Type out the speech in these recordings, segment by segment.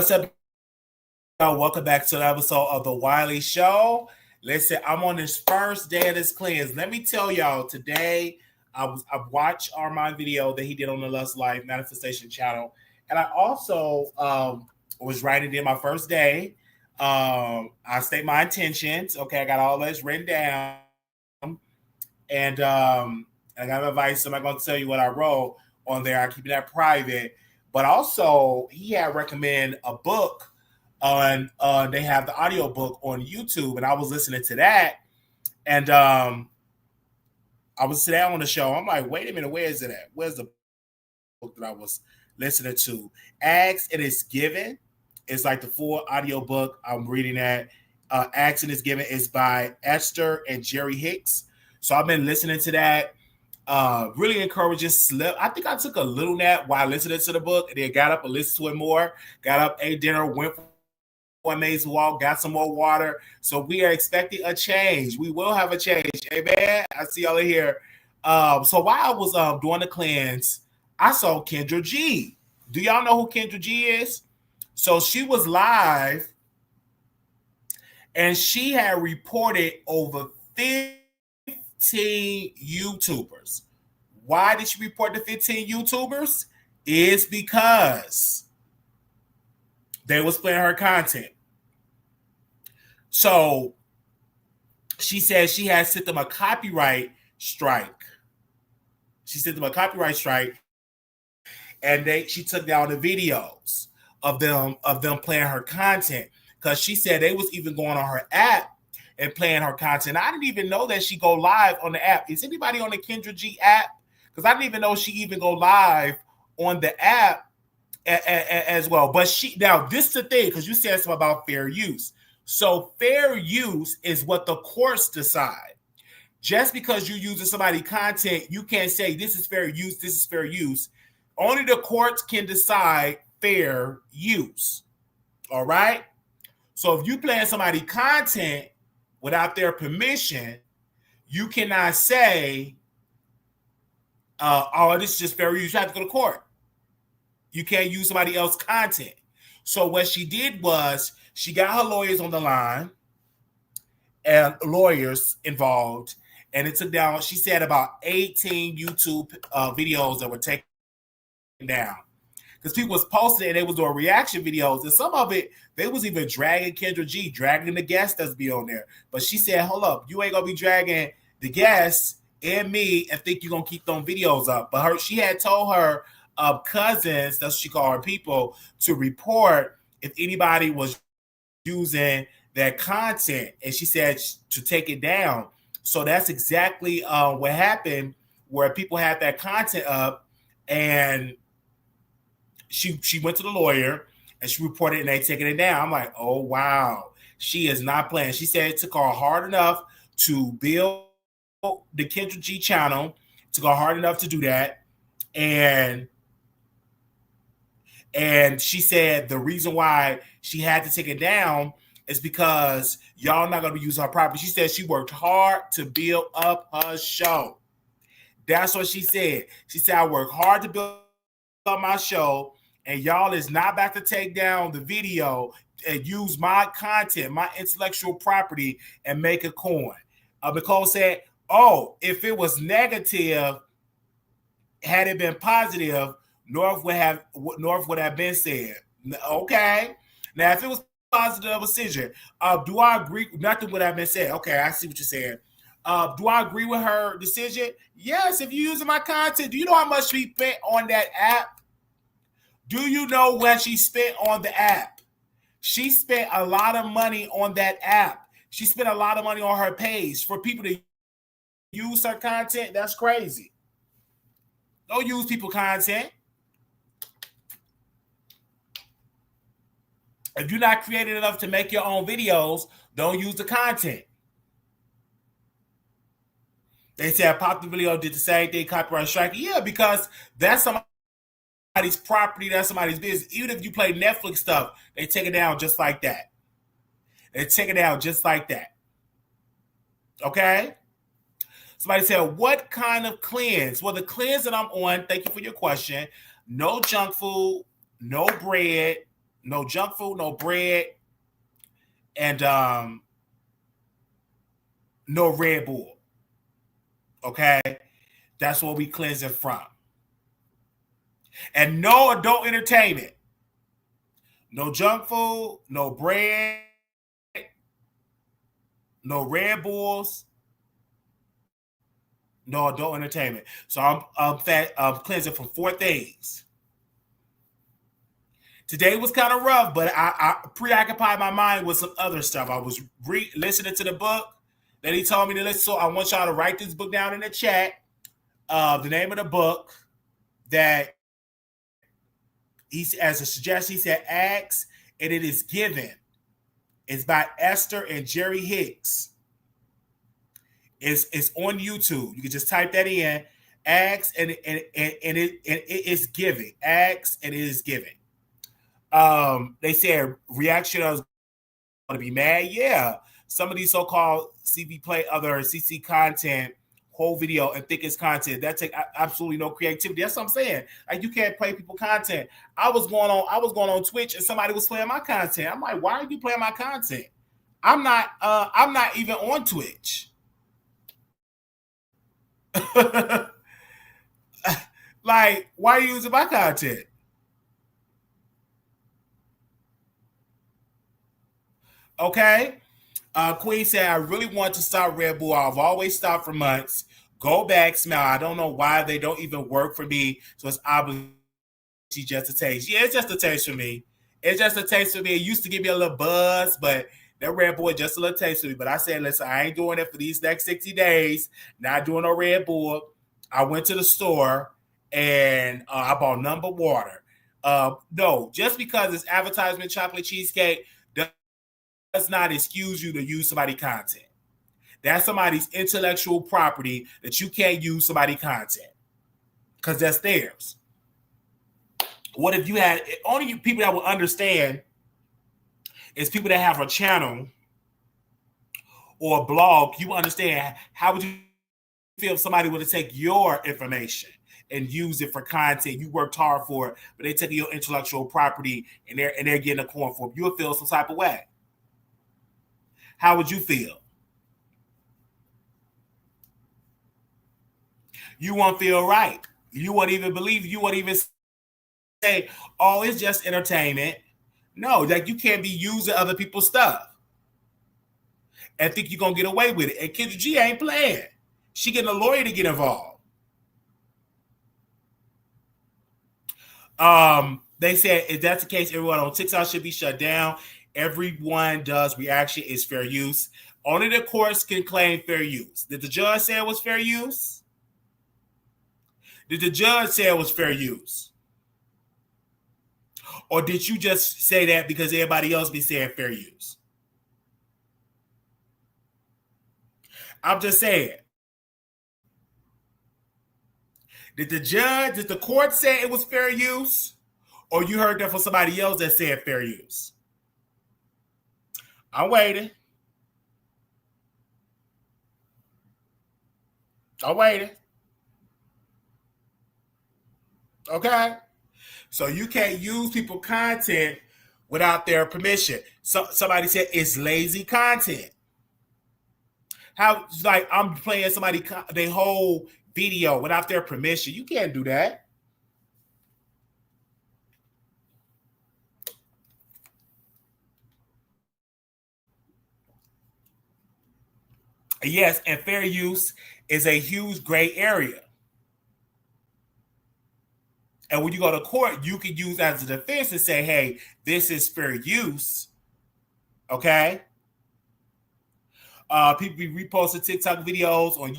What's up, y'all? Welcome back to an episode of the Wiley Show. Listen, I'm on this first day of this cleanse. Let me tell y'all, today I watched Armon video that he did on the Lust Life Manifestation channel, and I also was writing in my first day. I state my intentions. Okay, I got all this written down, and I got advice. So I'm not going to tell you what I wrote on there. I keep that private. But also, he had recommended a book on. They have the audio book on YouTube, and I was listening to that, and I was sitting on the show. I'm like, wait a minute, where is it at? Where's the book that I was listening to? Ask and It's Given. It's like the full audio book. I'm reading that. Ask and It's Given is by Esther and Jerry Hicks. So I've been listening to that. Really encouraging sleep. I think I took a little nap while listening to the book, and then got up and listened to it more. Got up, ate dinner, went for a amazing walk, got some more water. So we are expecting a change. We will have a change. Amen. I see y'all in here. So while I was doing the cleanse, I saw Kendra G. Do y'all know who Kendra G is? So she was live, and she had reported over 15 YouTubers. Why did she report the 15 YouTubers? Is because they was playing her content. So she said she had sent them a copyright strike. She sent them a copyright strike, and she took down the videos of them playing her content, because she said they was even going on her app and playing her content. I didn't even know that she go live on the app. Is anybody on the Kendra G app? Because I didn't even know she even go live on the app as well. But now this is the thing, because you said something about fair use. So fair use is what the courts decide. Just because you're using somebody's content, you can't say this is fair use, this is fair use. Only the courts can decide fair use. All right? So if you playing somebody's content without their permission, you cannot say, this is just fair use. You have to go to court. You can't use somebody else's content. So what she did was she got her lawyers on the line and lawyers involved, and it took down, she said, about 18 YouTube videos that were taken down. Because people was posting it, and they was doing reaction videos, and some of it, they was even dragging Kendra G, dragging the guests that's be on there. But she said, hold up, you ain't going to be dragging the guests and me and think you're going to keep them videos up. But she had told her cousins, that's what she called her people, to report if anybody was using that content. And she said to take it down. So that's exactly what happened, where people had that content up, and she went to the lawyer and she reported, and they taking it down. I'm like, oh, wow. She is not playing. She said it took her hard enough to build the Kendra G channel. It took her hard enough to do that. And she said the reason why she had to take it down is because y'all not going to be using her property. She said she worked hard to build up her show. That's what she said. She said, I worked hard to build up my show, and y'all is not about to take down the video and use my content, my intellectual property, and make a coin. Nicole said, oh, if it was negative, had it been positive, North would have been said. Okay. Now, if it was positive decision, do I agree? Nothing would have been said. Okay, I see what you're saying. Do I agree with her decision? Yes, if you're using my content. Do you know how much she spent on that app? Do you know what she spent on the app? She spent a lot of money on that app. She spent a lot of money on her page for people to use her content. That's crazy. Don't use people's content. If you're not creative enough to make your own videos, don't use the content. They said Pop the Video did the same thing, copyright strike. Yeah, because that's somebody's property, that's somebody's business. Even if you play Netflix stuff, they take it down just like that. They take it down just like that. Okay? Somebody said, what kind of cleanse? Well, the cleanse that I'm on, thank you for your question, no junk food, no bread, no junk food, no bread, and no Red Bull. Okay, that's what we cleansing from. And no adult entertainment. No junk food, no bread, no Red Bulls, no adult entertainment. So I'm cleansing from 4 things. Today was kind of rough, but I preoccupied my mind with some other stuff. I was listening to the book that he told me to listen to. I want y'all to write this book down in the chat. The name of the book that as a suggestion, he said, Acts and It Is Given. It's by Esther and Jerry Hicks. It's on YouTube. You can just type that in. Acts and it is giving. Acts and It Is Giving. They said reaction is going to be mad. Yeah. Some of these so-called CV play other CC content, whole video, and think it's content. That take absolutely no creativity. That's what I'm saying. Like, you can't play people content. I was going on Twitch and somebody was playing my content. I'm like, why are you playing my content? I'm not even on Twitch. Like, why are you using my content? Okay. Queen said, I really want to stop Red Bull. I've always stopped for months. Go back, smell. I don't know why they don't even work for me. So it's obviously just a taste. Yeah, it's just a taste for me. It's just a taste for me. It used to give me a little buzz, but that Red Bull just a little taste for me. But I said, listen, I ain't doing it for these next 60 days. Not doing no Red Bull. I went to the store and I bought number water. No, just because it's advertisement chocolate cheesecake does not excuse you to use somebody's content. That's somebody's intellectual property that you can't use somebody's content because that's theirs. What if you had only people that will understand is people that have a channel or a blog? You understand how would you feel if somebody were to take your information and use it for content? You worked hard for it, but they take your intellectual property and they're getting a coin for it. You would feel some type of way. How would you feel? You won't feel right. You won't even believe. You won't even say, "Oh, it's just entertainment." No, like, you can't be using other people's stuff and think you're gonna get away with it. And Kendra G ain't playing. She getting a lawyer to get involved. They said if that's the case, everyone on TikTok should be shut down. Everyone does reaction is fair use. Only the courts can claim fair use. Did the judge say it was fair use? Did the judge say it was fair use? Or did you just say that because everybody else be saying fair use? I'm just saying. Did the court say it was fair use? Or you heard that from somebody else that said fair use? I'm waiting. Okay? So you can't use people content without their permission. So somebody said it's lazy content. How, like, I'm playing somebody their whole video without their permission. You can't do that. Yes, and fair use is a huge gray area. And when you go to court, you can use as a defense and say, hey, this is fair use. Okay? People be reposting TikTok videos on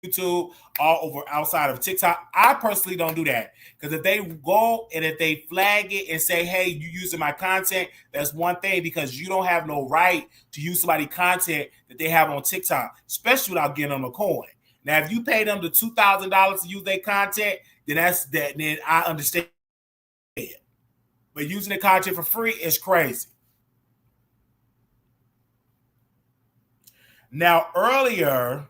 YouTube all over outside of TikTok. I personally don't do that because if they go and if they flag it and say, hey, you using my content, that's one thing, because you don't have no right to use somebody's content that they have on TikTok, especially without getting them a coin. Now, if you pay them the $2,000 to use their content, then then I understand it. But using the content for free is crazy. Now, earlier,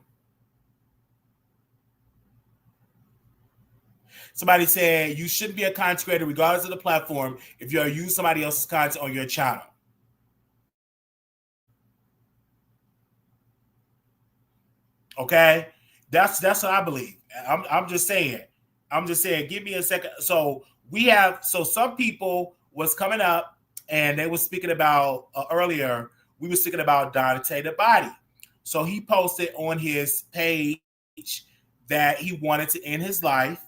Somebody said you shouldn't be a content creator regardless of the platform if you're using somebody else's content on your channel. Okay, that's what I believe. I'm just saying. I'm just saying. Give me a second. So some people was coming up and they were speaking about earlier. We were speaking about Dante the Body. So he posted on his page that he wanted to end his life,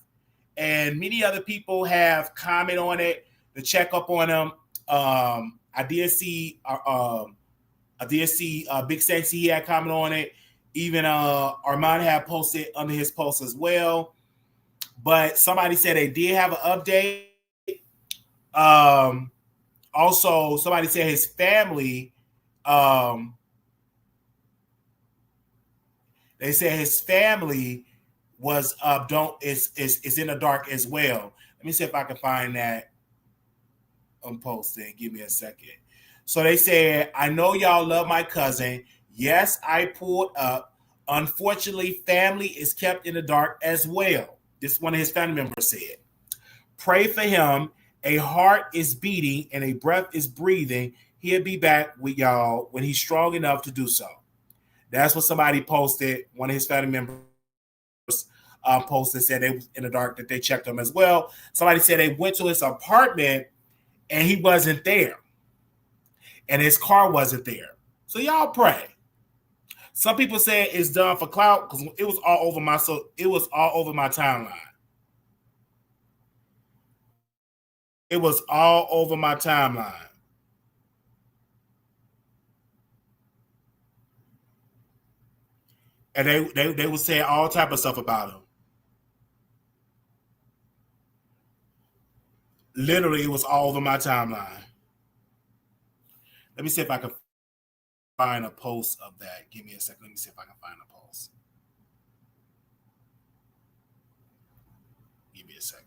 and many other people have comment on it to check up on him. I did see Big Sexy. He had comment on it. Even Armon had posted under his post as well. But somebody said they did have an update. Also, somebody said his family. They said his family was is in the dark as well. Let me see if I can find that on posting. Give me a second. So they said, I know y'all love my cousin. Yes, I pulled up. Unfortunately, family is kept in the dark as well. This one of his family members said. Pray for him. A heart is beating and a breath is breathing. He'll be back with y'all when he's strong enough to do so. That's what somebody posted. One of his family members posted, said they was in the dark, that they checked him as well. Somebody said they went to his apartment and he wasn't there. And his car wasn't there. So y'all pray. Some people say it's done for clout because it was all over my timeline. It was all over my timeline. And they would say all type of stuff about him. Literally, it was all over my timeline. Let me see if I can find a post of that. Give me a second. Let me see if I can find a post. Give me a second.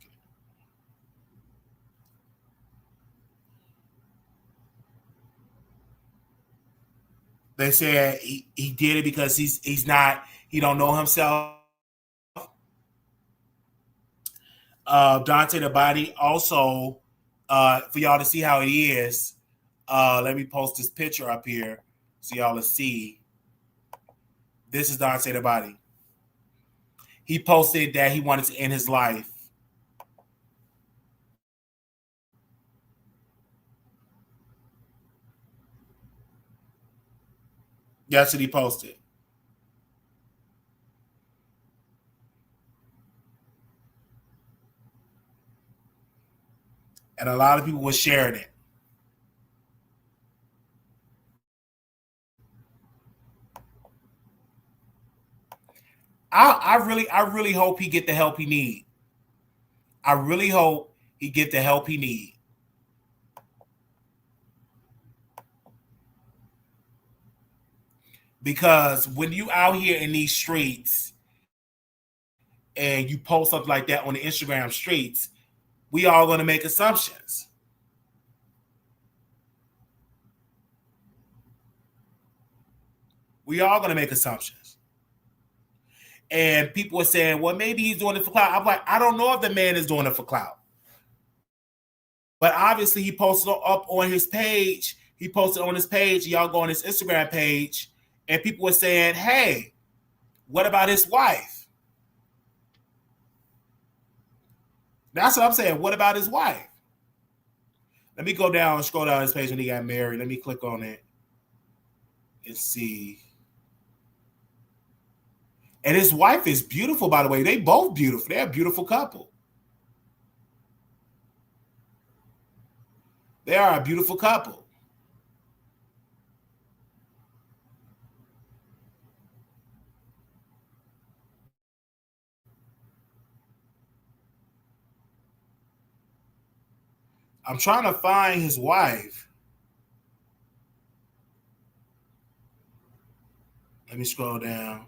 They said he did it because he don't know himself. Dante the Body also, for y'all to see how he is, let me post this picture up here so y'all to see. This is Dante the Body. He posted that he wanted to end his life. That's what he posted. And a lot of people were sharing it. I really hope he get the help he need. I really hope he get the help he need. Because when you out here in these streets and you post something like that on the Instagram streets, we all going to make assumptions. We all going to make assumptions. And people are saying, well, maybe he's doing it for clout. I'm like, I don't know if the man is doing it for clout. But obviously he posted up on his page. He posted on his page. Y'all go on his Instagram page. And people were saying, hey, what about his wife? That's what I'm saying. What about his wife? Let me go down and scroll down his page when he got married. Let me click on it and see. And his wife is beautiful, by the way. They both beautiful. They're a beautiful couple. They are a beautiful couple. I'm trying to find his wife. Let me scroll down.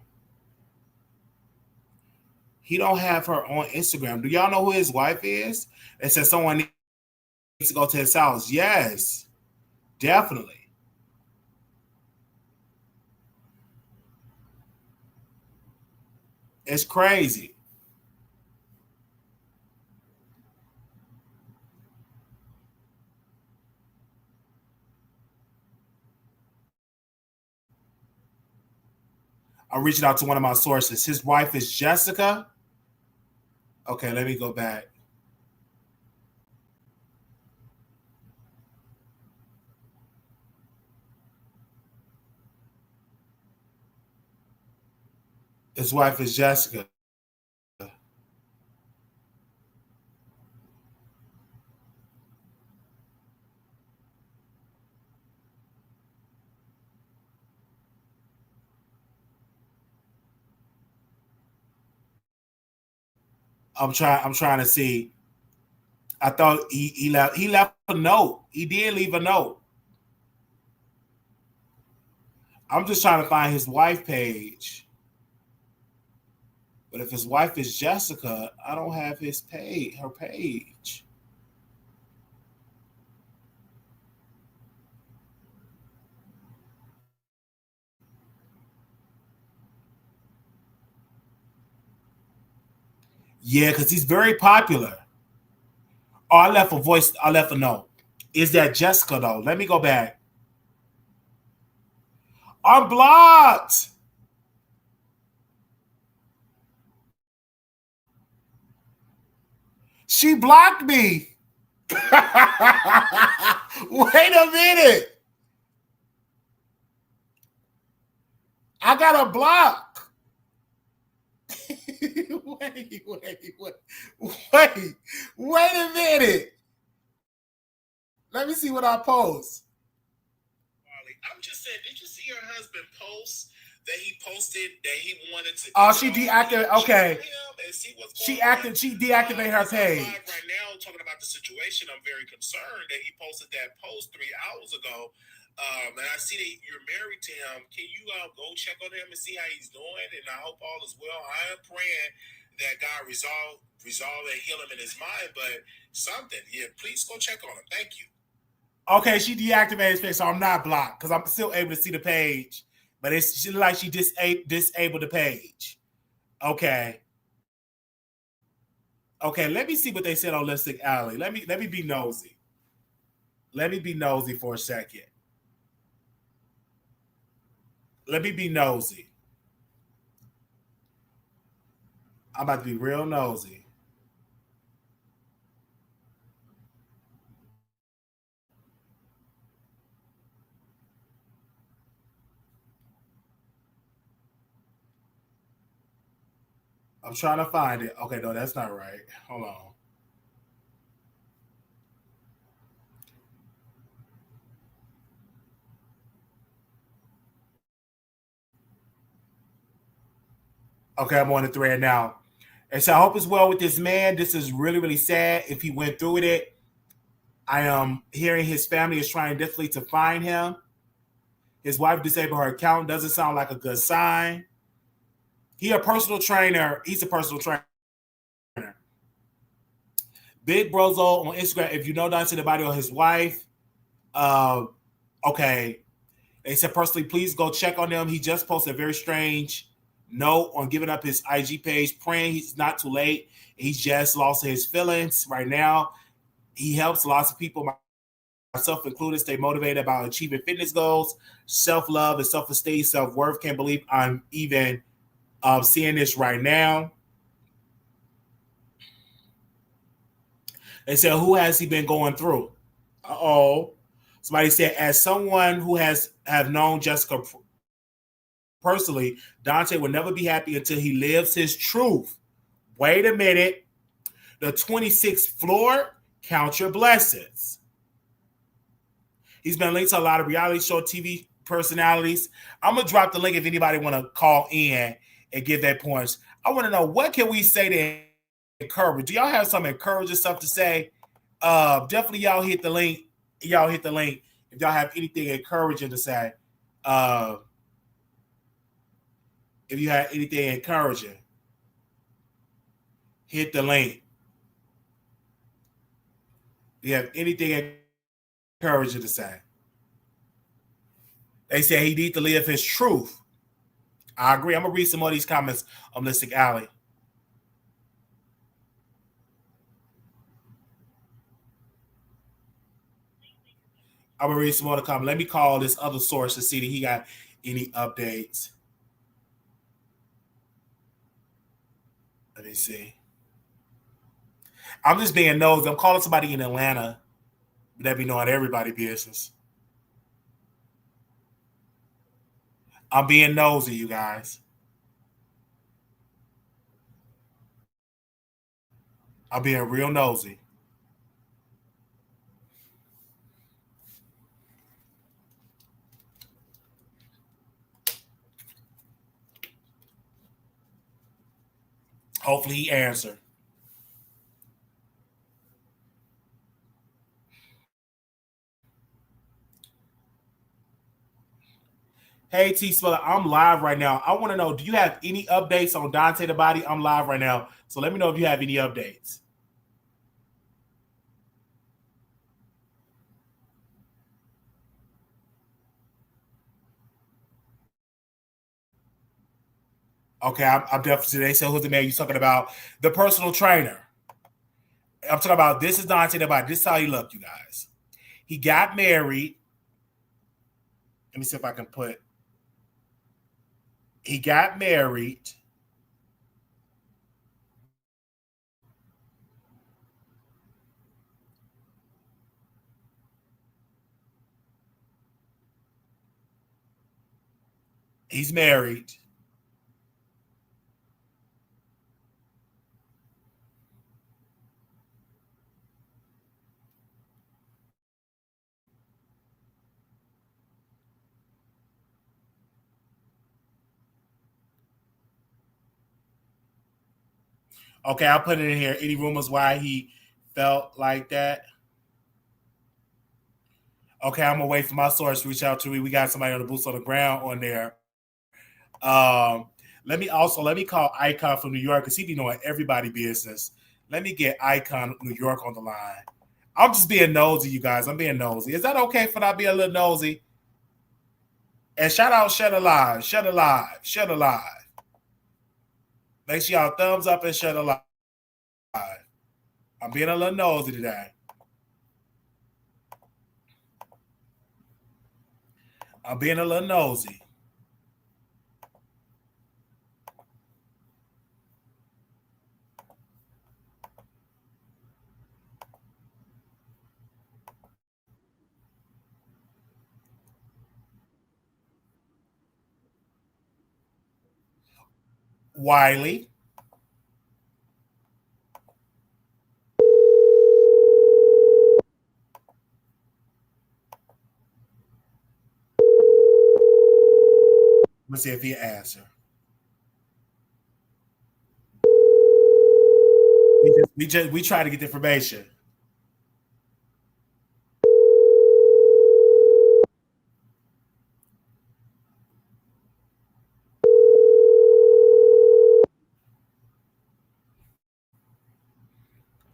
He don't have her on Instagram. Do y'all know who his wife is? It says someone needs to go to his house. Yes, definitely. It's crazy. I'm reaching out to one of my sources. His wife is Jessica. Okay, let me go back. His wife is Jessica. I'm trying to see. I thought he left a note. He did leave a note. I'm just trying to find his wife page. But if his wife is Jessica, I don't have her page. Yeah, because he's very popular. Oh, I left a voice. I left a note. Is that Jessica though? Let me go back. I'm blocked. She blocked me. Wait a minute. I got a block. Wait a minute. Let me see what I post. I'm just saying, did you see your husband post that he posted that he wanted to? Oh, she deactivated. Okay. She deactivated her page. Right now, talking about the situation, I'm very concerned that he posted that post 3 hours ago. And I see that you're married to him. Can you go check on him and see how he's doing? And I hope all is well. I am praying that God resolve and heal him in his mind. But something, yeah, please go check on him. Thank you. Okay, she deactivated his page, so I'm not blocked because I'm still able to see the page. But it's like she disabled the page. Okay. Okay, let me see what they said on Lipstick Alley. Let me be nosy. Let me be nosy for a second. Let me be nosy. I'm about to be real nosy. I'm trying to find it. Okay, no, that's not right. Hold on. Okay, I'm on the thread now. And so I hope it's well with this man. This is really, really sad if he went through with it. I am hearing his family is trying desperately to find him. His wife disabled her account. Doesn't sound like a good sign. He's a personal trainer. Big Brozo on Instagram. If you know Dante the Body or his wife, okay. They said personally, please go check on them. He just posted a very strange note on giving up his IG page, praying he's not too late. He's just lost his feelings right now. He helps lots of people, myself included, stay motivated about achieving fitness goals, self-love and self-esteem, self-worth. Can't believe I'm even seeing this right now. They said, who has he been going through? Uh-oh. Somebody said, as someone who have known Jessica personally, Dante will never be happy until he lives his truth. Wait a minute. The 26th floor, count your blessings. He's been linked to a lot of reality show TV personalities. I'm going to drop the link if anybody want to call in and give their points. I want to know, what can we say to encourage? Do y'all have some encouraging stuff to say? Definitely y'all hit the link. Y'all hit the link if y'all have anything encouraging to say. If you have anything encouraging, hit the link. If you have anything encouraging to say. They say he needs to live his truth. I agree. I'm going to read some more of these comments on Lipstick Alley. I'm going to read some more of the comments. Let me call this other source to see if he got any updates. Let me see. I'm just being nosy. I'm calling somebody in Atlanta. That be knowing everybody business. I'm being nosy, you guys. I'm being real nosy. Hopefully he answered. Hey T Spiller, I'm live right now. I want to know, do you have any updates on Dante the Body? I'm live right now. So let me know if you have any updates. Okay, I'm definitely today. So who's the man you talking about? The personal trainer. I'm talking about this is Dante the Body. This is how he looked, you guys. He got married. Let me see if I can put. He got married. He's married. Okay, I'll put it in here. Any rumors why he felt like that? Okay, I'm gonna wait for my source to reach out to me. We got somebody on the boots on the ground on there. Let me call Icon from New York because he be knowing everybody business. Let me get Icon New York on the line. I'm just being nosy, you guys. I'm being nosy. Is that okay for I be a little nosy? And shout out Shut Alive, Shut Alive, Shut Alive. Make sure y'all thumbs up and Shut Alive. I'm being a little nosy today. I'm being a little nosy. Wiley. Let's see if he answer. We try to get the information.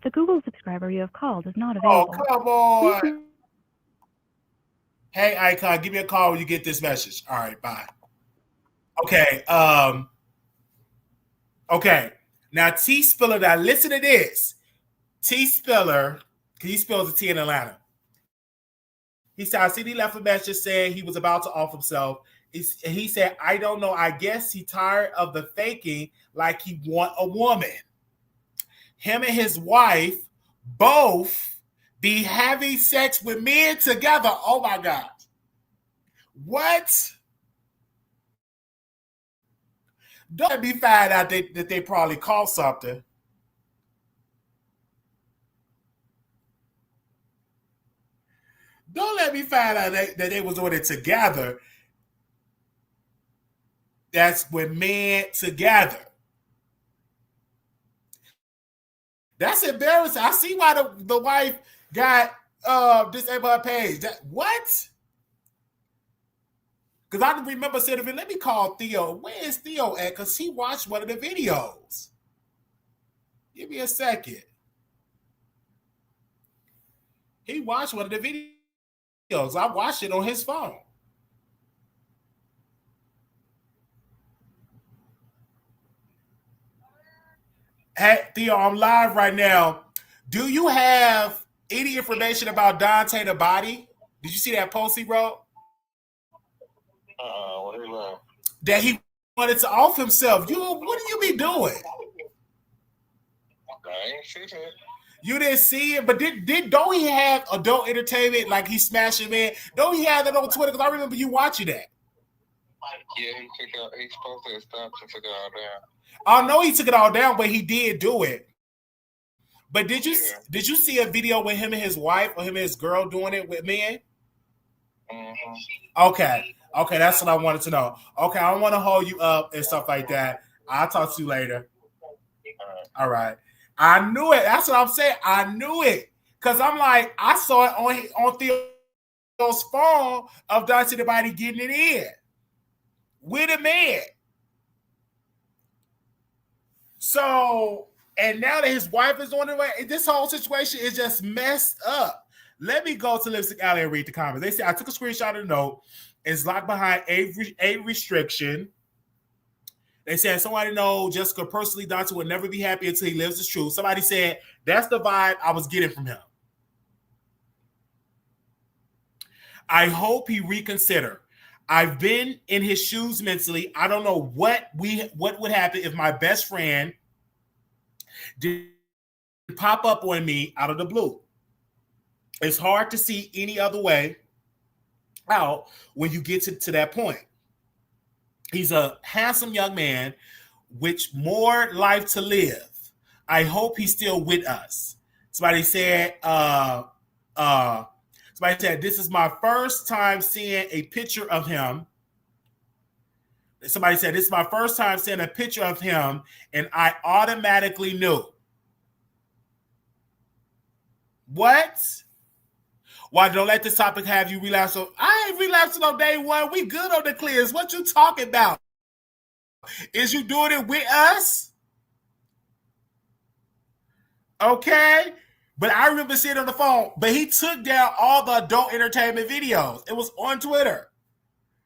The Google subscriber you have called is not available. Oh, come on. Hey, Icon, give me a call when you get this message. All right, bye. Okay. Okay. Now, T Spiller, now listen to this. T Spiller, he spells a T in Atlanta. He said, I see he left a message saying he was about to off himself. He said, I don't know. I guess he tired of the faking like he want a woman. Him and his wife both be having sex with men together. Oh my God. What? Don't let me find out that they probably caught something. Don't let me find out that they was doing it together. That's with men together. That's embarrassing. I see why the wife got disabled her page. What? Because I remember saying, let me call Theo. Where is Theo at? Because he watched one of the videos. Give me a second. He watched one of the videos. I watched it on his phone. Hey, Theo, I'm live right now. Do you have any information about Dante the Body? Did you see that post he wrote? What is that? That he wanted to off himself. What do you be doing? ain't seen it. You didn't see it, but don't he have adult entertainment like he's smashing man? Don't he have that on Twitter? Because I remember you watching that. Yeah, he's supposed to have stopped and took it all down. I know he took it all down, but he did do it. But did you see a video with him and his wife or him and his girl doing it with men? Mm-hmm. Okay, that's what I wanted to know. Okay, I don't want to hold you up and stuff like that. I'll talk to you later. All right. I knew it. That's what I'm saying. I knew it. Because I'm like, I saw it on Theo's phone of Dante the Body getting it in with a man. So, and now that his wife is on the way, this whole situation is just messed up. Let me go to Lipstick Alley and read the comments. They say, I took a screenshot of the note. It's locked behind a restriction. They said, somebody know Jessica personally, Dante will never be happy until he lives his truth. Somebody said, that's the vibe I was getting from him. I hope he reconsider. I've been in his shoes mentally. I don't know what would happen if my best friend did pop up on me out of the blue. It's hard to see any other way out when you get to that point. He's a handsome young man with more life to live. I hope he's still with us. Somebody said, this is my first time seeing a picture of him. Somebody said, this is my first time seeing a picture of him, and I automatically knew. What? Why don't let this topic have you relapse? So I ain't relapsing on day one. We good on the clears. What you talking about? Is you doing it with us? Okay. But I remember seeing it on the phone. But he took down all the adult entertainment videos. It was on Twitter.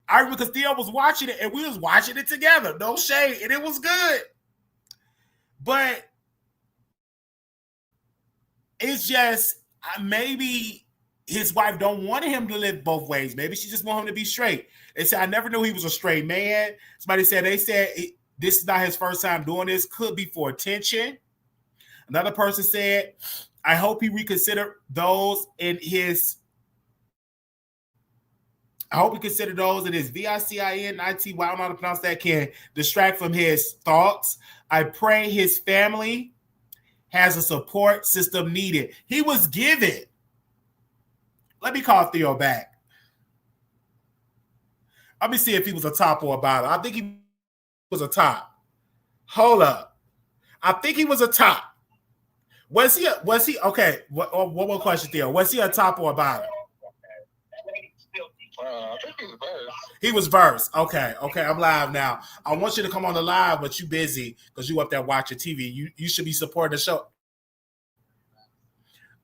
I remember because Theo was watching it and we was watching it together. No shade. And it was good. But it's just maybe his wife don't want him to live both ways. Maybe she just want him to be straight. They said, I never knew he was a straight man. Somebody said, this is not his first time doing this. Could be for attention. Another person said, I hope he reconsider those in his VICINITY. I don't know how to pronounce that, can distract from his thoughts. I pray his family has a support system needed. He was given. Let me call Theo back. Let me see if he was a top or a bottom. I think he was a top. Hold up. I think he was a top. Was he okay? One more question, Theo. Was he a top or a bottom? I think he was verse. He was verse. Okay, I'm live now. I want you to come on the live, but you busy because you up there watching TV. You should be supporting the show.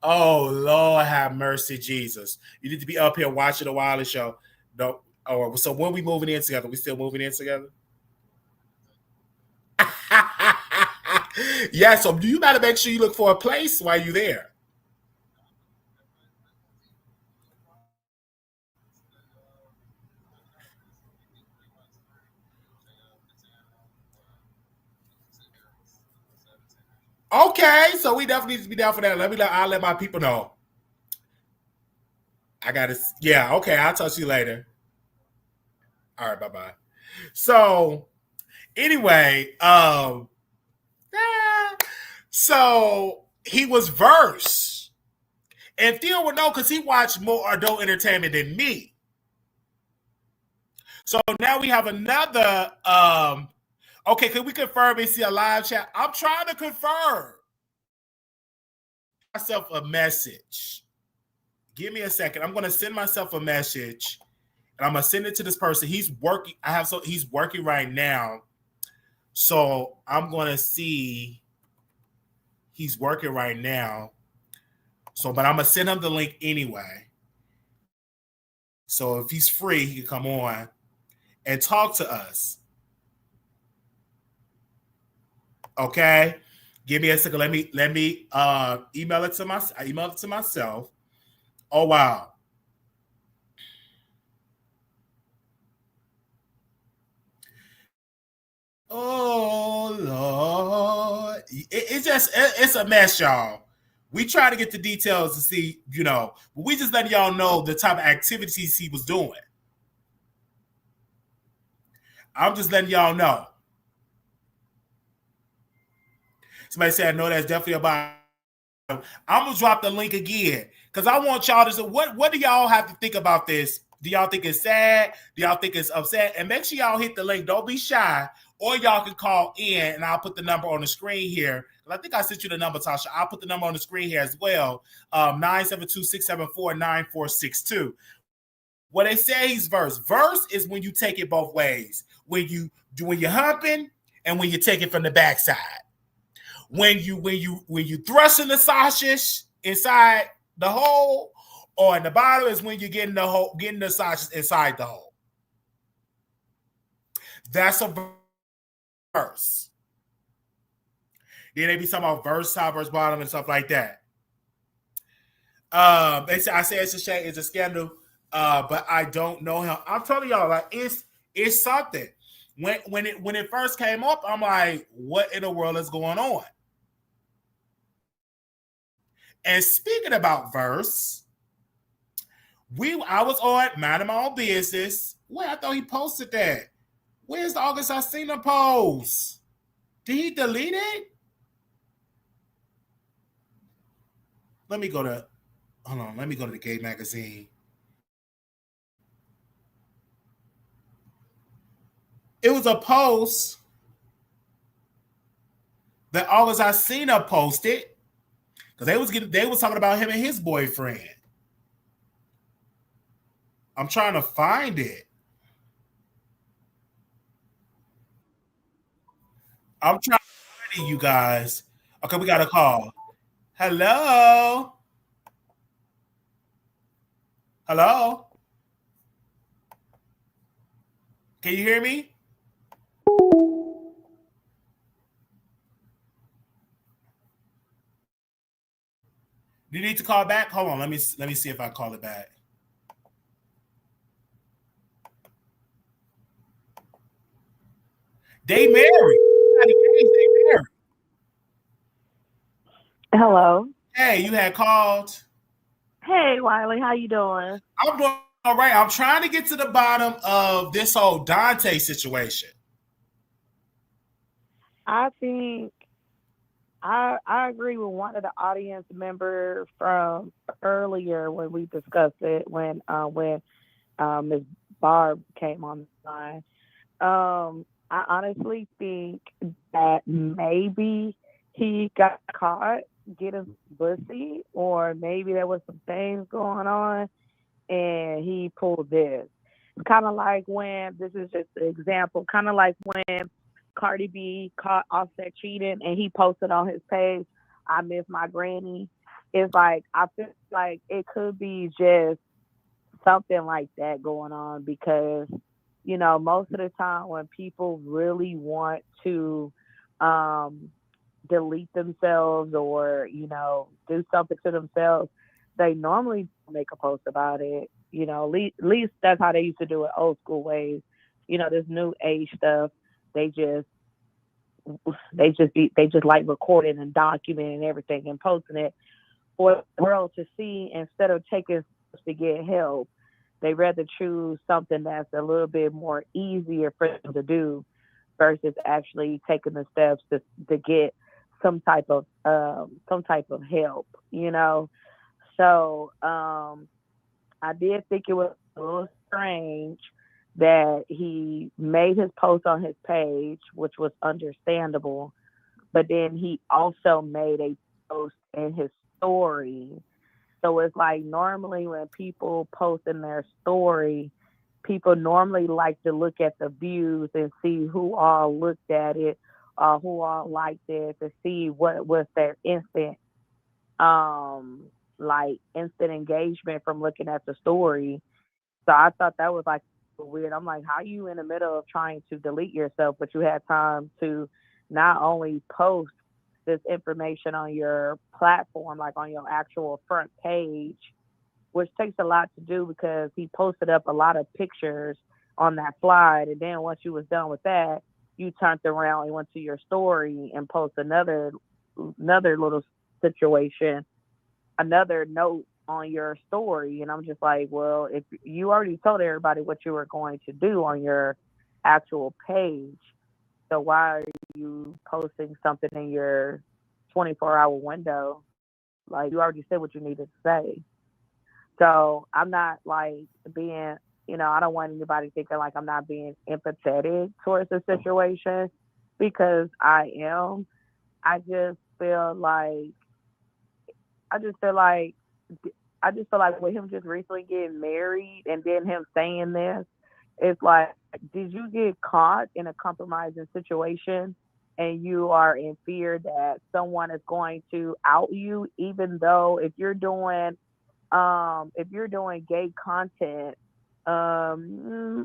Oh, Lord have mercy, Jesus. You need to be up here watching the Wiley show. No, so when we moving in together? We still moving in together? Yeah, so you better make sure you look for a place while you're there. Okay, so we definitely need to be down for that. I'll let my people know. I got to, yeah, okay, I'll talk to you later. All right, bye-bye. So, anyway, so he was verse. And Theo would know because he watched more adult entertainment than me. So now we have another, okay, can we confirm and see a live chat? I'm trying to confirm myself a message. Give me a second. I'm going to send myself a message and I'm going to send it to this person. He's working. He's working right now. So I'm going to see. He's working right now. So, but I'm going to send him the link anyway. So if he's free, he can come on and talk to us. Okay. Give me a second. Let me email it to myself. Oh, wow. Oh, Lord. it's a mess, y'all. We try to get the details to see, but we just letting y'all know the type of activities he was doing. I'm just letting y'all know. Somebody said, I know that's definitely about. I'm gonna drop the link again because I want y'all to say what do y'all have to think about this? Do y'all think it's sad? Do y'all think it's upset? And make sure y'all hit the link. Don't be shy. Or y'all can call in and I'll put the number on the screen here. I think I sent you the number, Tasha. I'll put the number on the screen here as well. 972-674-9462. What they say is verse. Verse is when you take it both ways. When you're humping and when you take it from the backside. When you thrusting the sausage inside the hole, or in the bottom is when you're getting the sausage inside the hole. That's a verse. Then they be talking about verse top, verse bottom, and stuff like that. They say I say it's a shame, it's a scandal, but I don't know him. I'm telling y'all, like it's something. When it first came up, I'm like, what in the world is going on? And speaking about verse, I was on Minding My Own Business. Wait, I thought he posted that. Where's the August I seen the post? Did he delete it? Let me go to the Gay Magazine. It was a post that August I seen her posted. Because they was talking about him and his boyfriend. I'm trying to find it. I'm trying to find it, you guys. Okay, we got a call. Hello? Hello? Can you hear me? Do you need to call back? Hold on, let me see if I call it back. They married. They married. Hello. Hey, you had called. Hey, Wiley, how you doing? I'm doing all right. I'm trying to get to the bottom of this whole Dante situation. I think I agree with one of the audience members from earlier when we discussed it when Ms. Barb came on the line. I honestly think that maybe he got caught getting pussy, or maybe there was some things going on and he pulled this. It's kind of like when, this is just an example, kind of like when Cardi B caught Offset cheating and he posted on his page, I miss my granny. It's like, I feel like it could be just something like that going on because, most of the time when people really want to delete themselves or, do something to themselves, they normally make a post about it. At least that's how they used to do it old school ways. This new age stuff, they just like recording and documenting everything and posting it for the world to see instead of taking steps to get help. They rather choose something that's a little bit more easier for them to do versus actually taking the steps to get some type of help, So I did think it was a little strange that he made his post on his page, which was understandable, but then he also made a post in his story. So it's like normally when people post in their story, people normally like to look at the views and see who all looked at it or who all liked it to see what was their instant engagement from looking at the story. So I thought that was like weird. I'm like, how you in the middle of trying to delete yourself, but you had time to not only post this information on your platform, like on your actual front page, which takes a lot to do because he posted up a lot of pictures on that slide. And then once you was done with that, you turned around and went to your story and post another another little situation, another note on your story. And I'm just like, well, if you already told everybody what you were going to do on your actual page, so why are you posting something in your 24-hour window? Like, you already said what you needed to say. So I'm not like being, I don't want anybody thinking like I'm not being empathetic towards the situation, because I am. I just feel like, I just feel like, with him just recently getting married and then him saying this, it's like, did you get caught in a compromising situation and you are in fear that someone is going to out you, even though if you're doing gay content,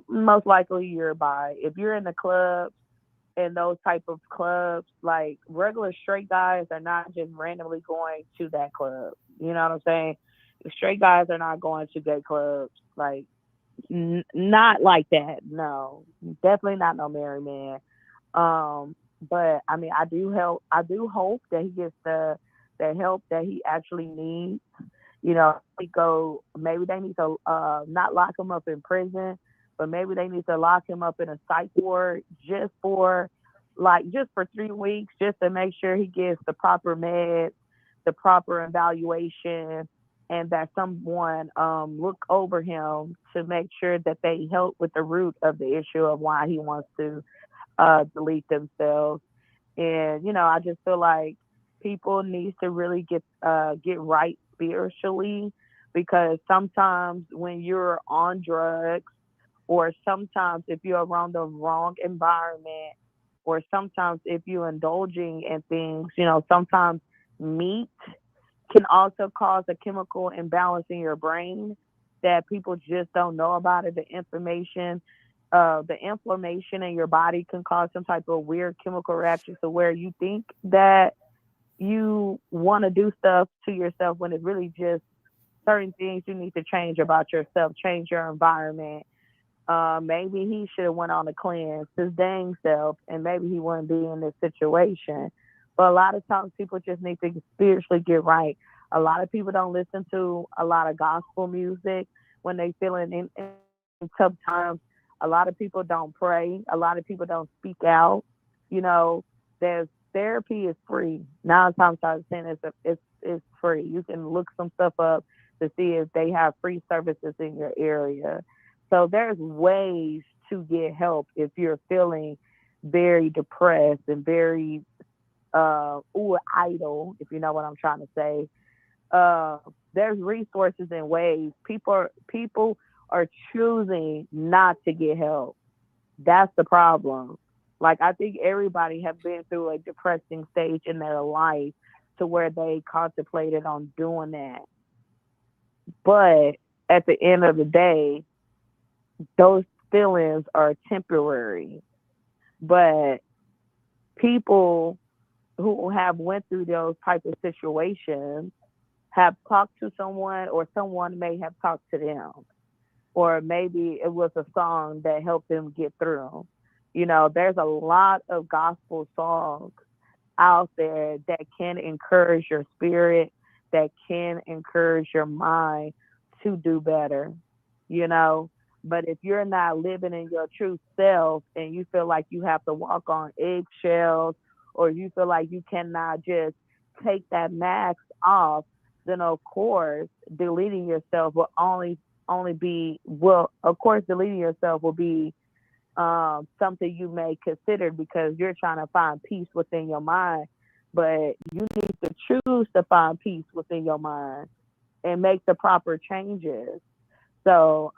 most likely you're bi. If you're in the clubs and those type of clubs, like regular straight guys are not just randomly going to that club. You know what I'm saying? Straight guys are not going to gay clubs. Like, not like that. No, definitely not no married man. But I mean, I do hope that he gets the help that he actually needs. Maybe they need to not lock him up in prison, but maybe they need to lock him up in a psych ward just for 3 weeks, just to make sure he gets the proper meds, the proper evaluation, and that someone look over him to make sure that they help with the root of the issue of why he wants to delete themselves. And I just feel like people need to really get right spiritually, because sometimes when you're on drugs, or sometimes if you're around the wrong environment, or sometimes if you're indulging in things, sometimes meat can also cause a chemical imbalance in your brain that people just don't know about it. The inflammation in your body can cause some type of weird chemical reaction to where you think that you want to do stuff to yourself, when it's really just certain things you need to change about yourself, change your environment. Maybe he should have went on a cleanse his dang self, and maybe he wouldn't be in this situation. But a lot of times people just need to spiritually get right. A lot of people don't listen to a lot of gospel music when they feeling in tough times. A lot of people don't pray. A lot of people don't speak out. There's therapy is free. 9 times out of 10, it's free. You can look some stuff up to see if they have free services in your area. So there's ways to get help if you're feeling very depressed and very idle, if you know what I'm trying to say. There's resources and ways. People are choosing not to get help. That's the problem. Like, I think everybody have been through a depressing stage in their life to where they contemplated on doing that. But at the end of the day, those feelings are temporary. But people who have went through those type of situations have talked to someone, or someone may have talked to them, or maybe it was a song that helped them get through. There's a lot of gospel songs out there that can encourage your spirit, that can encourage your mind to do better. But if you're not living in your true self, and you feel like you have to walk on eggshells, or you feel like you cannot just take that mask off, then of course deleting yourself will deleting yourself will be something you may consider, because you're trying to find peace within your mind. But you need to choose to find peace within your mind and make the proper changes. So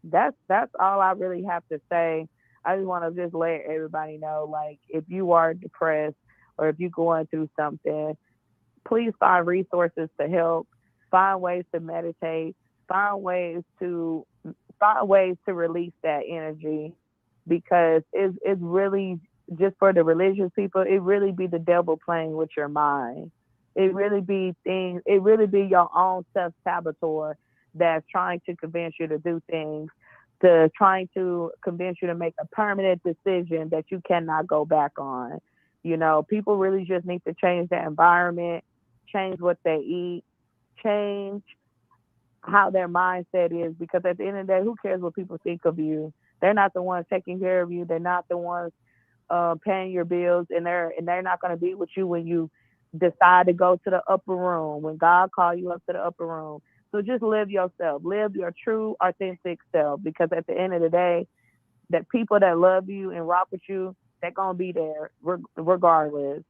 that's all I really have to say. I just want to just let everybody know, like, if you are depressed or if you're going through something, please find resources to help. Find ways to meditate. Find ways to release that energy, because it's really, just for the religious people, it really be the devil playing with your mind. It really be your own self-saboteur that's trying to convince you to do things, trying to convince you to make a permanent decision that you cannot go back on. You know, people really just need to change the environment, change what they eat, change how their mindset is, because at the end of the day, who cares what people think of you? They're not the ones taking care of you. They're not the ones paying your bills, and they're not going to be with you when you decide to go to the upper room, when God called you up to the upper room. So just live yourself, live your true, authentic self, because at the end of the day, that people that love you and rock with you, they're gonna be there regardless.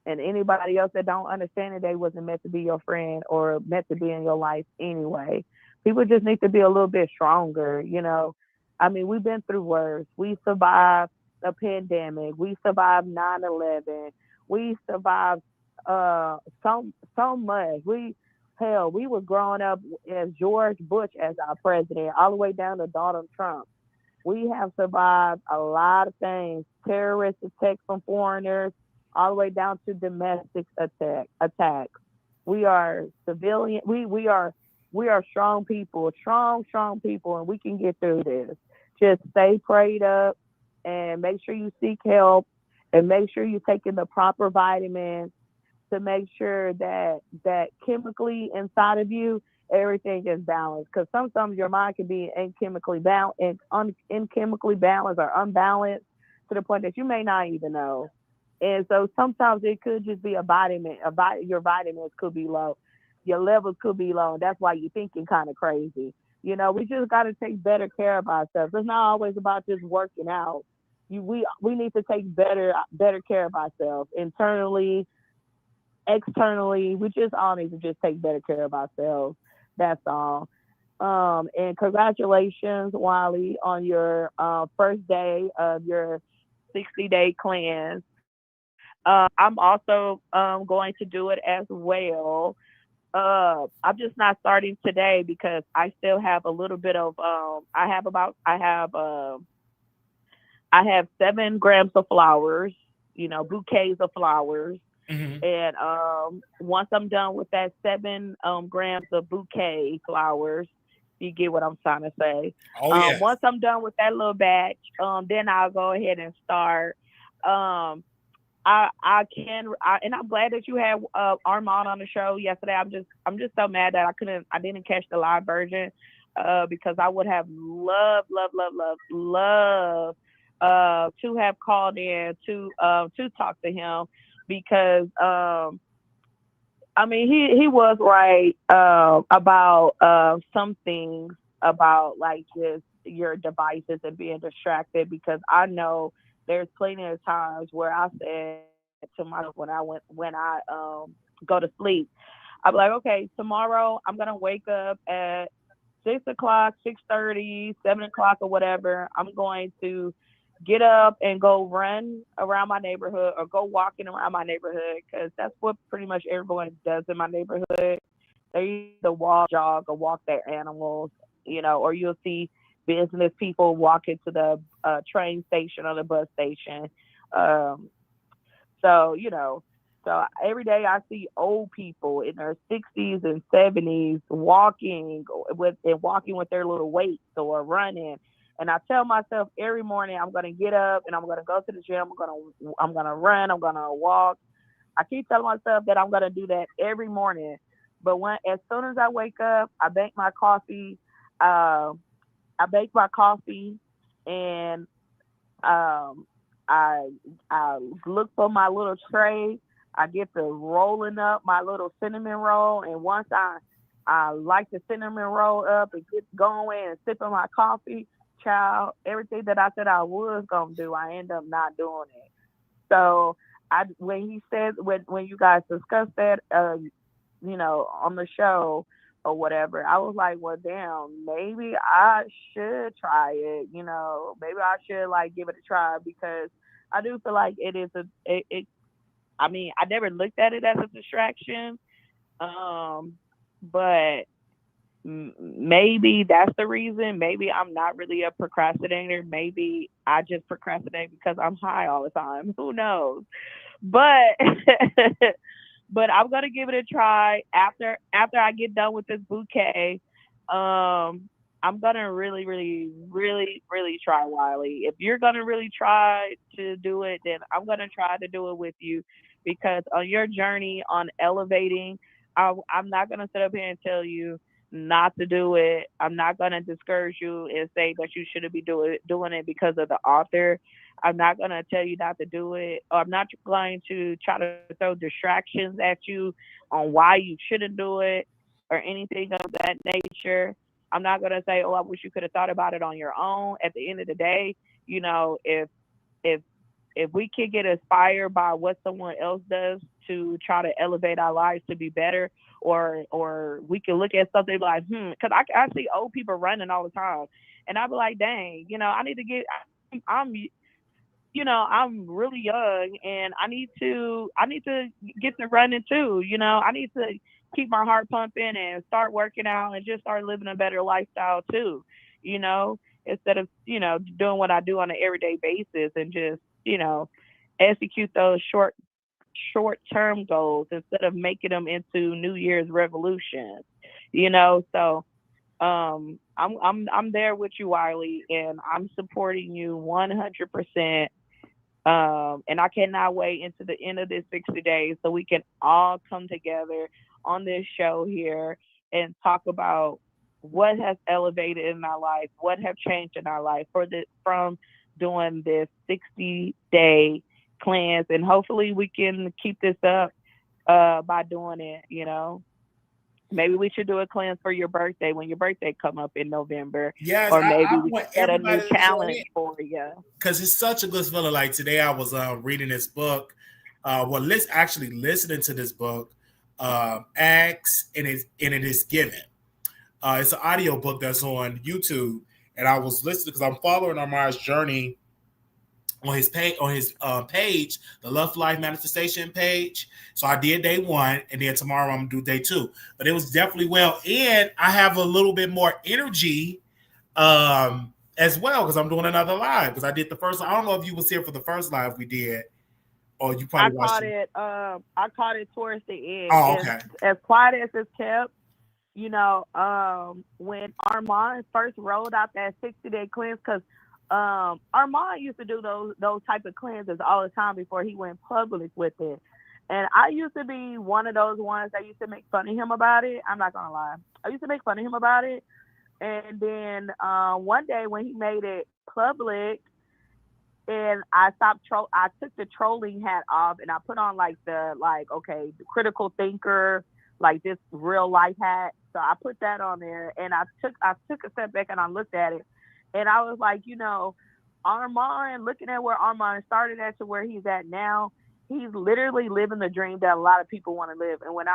And anybody else that don't understand it, they wasn't meant to be your friend or meant to be in your life anyway. People just need to be a little bit stronger, you know. I mean, we've been through worse. We survived a pandemic. We survived 9/11. We survived so much. We were growing up as George Bush as our president, all the way down to Donald Trump. We have survived a lot of things, terrorist attacks from foreigners, all the way down to domestic attacks. We are civilian. We are strong people, strong people, and we can get through this. Just stay prayed up and make sure you seek help and make sure you're taking the proper vitamins to make sure that chemically inside of you everything is balanced. Because sometimes your mind can be inchemically balanced or unbalanced to the point that you may not even know. And so sometimes it could just be a vitamin. Your vitamins could be low, your levels could be low, and that's why you're thinking kind of crazy. You know, we just got to take better care of ourselves. It's not always about just working out. We need to take better care of ourselves internally, externally. We just all need to just take better care of ourselves. That's all. And congratulations, Wiley, on your first day of your 60-day cleanse. I'm also going to do it as well. I'm just not starting today because I still have a little bit of I have 7 grams of flowers, bouquets of flowers. Mm-hmm. And once I'm done with that 7 grams of bouquet flowers, you get what I'm trying to say. Oh yeah. Once I'm done with that little batch, then I'll go ahead and start. Um, and I'm glad that you had Armon on the show yesterday. I'm just so mad that I didn't catch the live version, because I would have loved to have called in to talk to him, because I mean he was right about some things about like just your devices and being distracted, because I know there's plenty of times where I said to myself when I go to sleep, I'm like, okay, tomorrow I'm gonna wake up at 6 o'clock, 6:30, 7 o'clock, or whatever. I'm going to get up and go run around my neighborhood or go walking around my neighborhood, because that's what pretty much everyone does in my neighborhood. They either walk, jog, or walk their animals, or you'll see business people walking to the train station or the bus station. So every day I see old people in their 60s and 70s walking with their little weights or running. And I tell myself every morning I'm gonna get up and I'm gonna go to the gym. I'm gonna run. I'm gonna walk. I keep telling myself that I'm gonna do that every morning. But as soon as I wake up, I make my coffee. And I look for my little tray. I get to rolling up my little cinnamon roll, and once I like the cinnamon roll up and get going and sipping my coffee, child, everything that I said I was gonna do, I end up not doing it. So when he said when you guys discussed that, on the show or whatever, I was like, well, damn, maybe I should try it. Maybe I should like give it a try, because I do feel like it is I mean, I never looked at it as a distraction, but maybe that's the reason. Maybe I'm not really a procrastinator. Maybe I just procrastinate because I'm high all the time. Who knows? But but I'm gonna give it a try after I get done with this bouquet. I'm gonna really, really, really, really try, Wiley. If you're gonna really try to do it, then I'm gonna try to do it with you, because on your journey on elevating, I'm not gonna sit up here and tell you not to do it. I'm not gonna discourage you and say that you shouldn't be doing it because of the author. I'm not gonna tell you not to do it. Or I'm not going to try to throw distractions at you on why you shouldn't do it or anything of that nature. I'm not gonna say, "Oh, I wish you could have thought about it on your own." At the end of the day, if if we can get inspired by what someone else does to try to elevate our lives to be better, or we can look at something like, because I see old people running all the time, and I be like, dang, I need to get. I'm I'm really young, and I need to get to running too. I need to keep my heart pumping and start working out and just start living a better lifestyle too. Instead of doing what I do on an everyday basis and just execute those short term goals instead of making them into New Year's revolutions. So I'm there with you, Wiley, and I'm supporting you 100%. And I cannot wait into the end of this 60 days so we can all come together on this show here and talk about what has elevated in our life, what have changed in our life from doing this 60-day cleanse, and hopefully we can keep this up by doing it. Maybe we should do a cleanse for your birthday when your birthday come up in November. Yes, or maybe I we want set a everybody new to join challenge in for you. because it's such a good feeling. Like today, I was reading this book. Let's actually listening to this book, Acts, and it is given. It's an audio book that's on YouTube, and I was listening because I'm following Armon's journey on his page, the Love Life Manifestation page. So I did day 1, and then tomorrow I'm gonna do day 2. But it was definitely well, and I have a little bit more energy as well because I'm doing another live because I did the first. I don't know if you was here for the first live we did, or you probably watched it. I caught it towards the end. Oh, okay. As quiet as it's kept, when Armon first rolled out that 60-day cleanse, because Armon used to do those type of cleanses all the time before he went public with it. And I used to be one of those ones that used to make fun of him about it. I'm not gonna lie. I used to make fun of him about it. And then one day when he made it public, and I took the trolling hat off and I put on the critical thinker, like this real life hat. So I put that on there, and I took a step back and I looked at it. And I was like, Armon, looking at where Armon started at to where he's at now, he's literally living the dream that a lot of people want to live. And when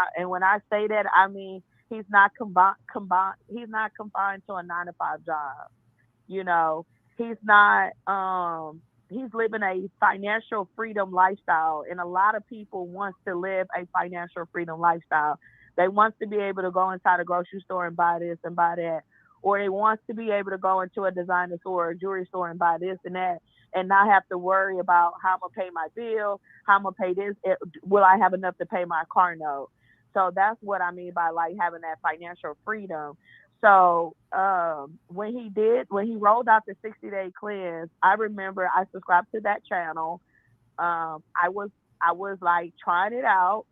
I say that, I mean he's not confined to a 9-to-5 job. He's not he's living a financial freedom lifestyle, and a lot of people want to live a financial freedom lifestyle. They want to be able to go inside a grocery store and buy this and buy that. Or they want to be able to go into a designer store or a jewelry store and buy this and that and not have to worry about how I'm going to pay my bill, how I'm going to pay this, will I have enough to pay my car note? So that's what I mean by having that financial freedom. So when he rolled out the 60-day cleanse, I remember I subscribed to that channel. I was trying it out,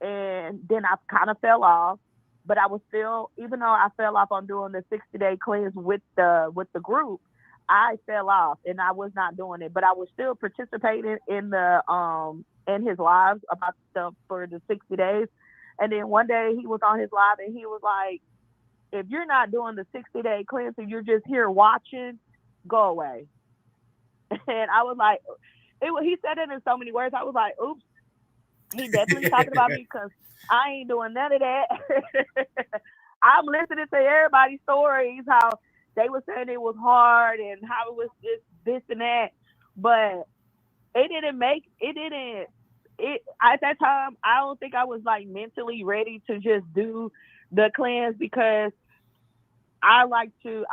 and then I kind of fell off. But I was still, even though I fell off on doing the 60-day cleanse with the group, I fell off and I was not doing it. But I was still participating in his lives about stuff for the 60 days. And then one day he was on his live and he was like, if you're not doing the 60-day cleanse and you're just here watching, go away. And I was like, he said it in so many words. I was like, oops, he definitely talking about me because I ain't doing none of that. I'm listening to everybody's stories, how they were saying it was hard and how it was this and that. But at that time, I don't think I was mentally ready to just do the cleanse because I like to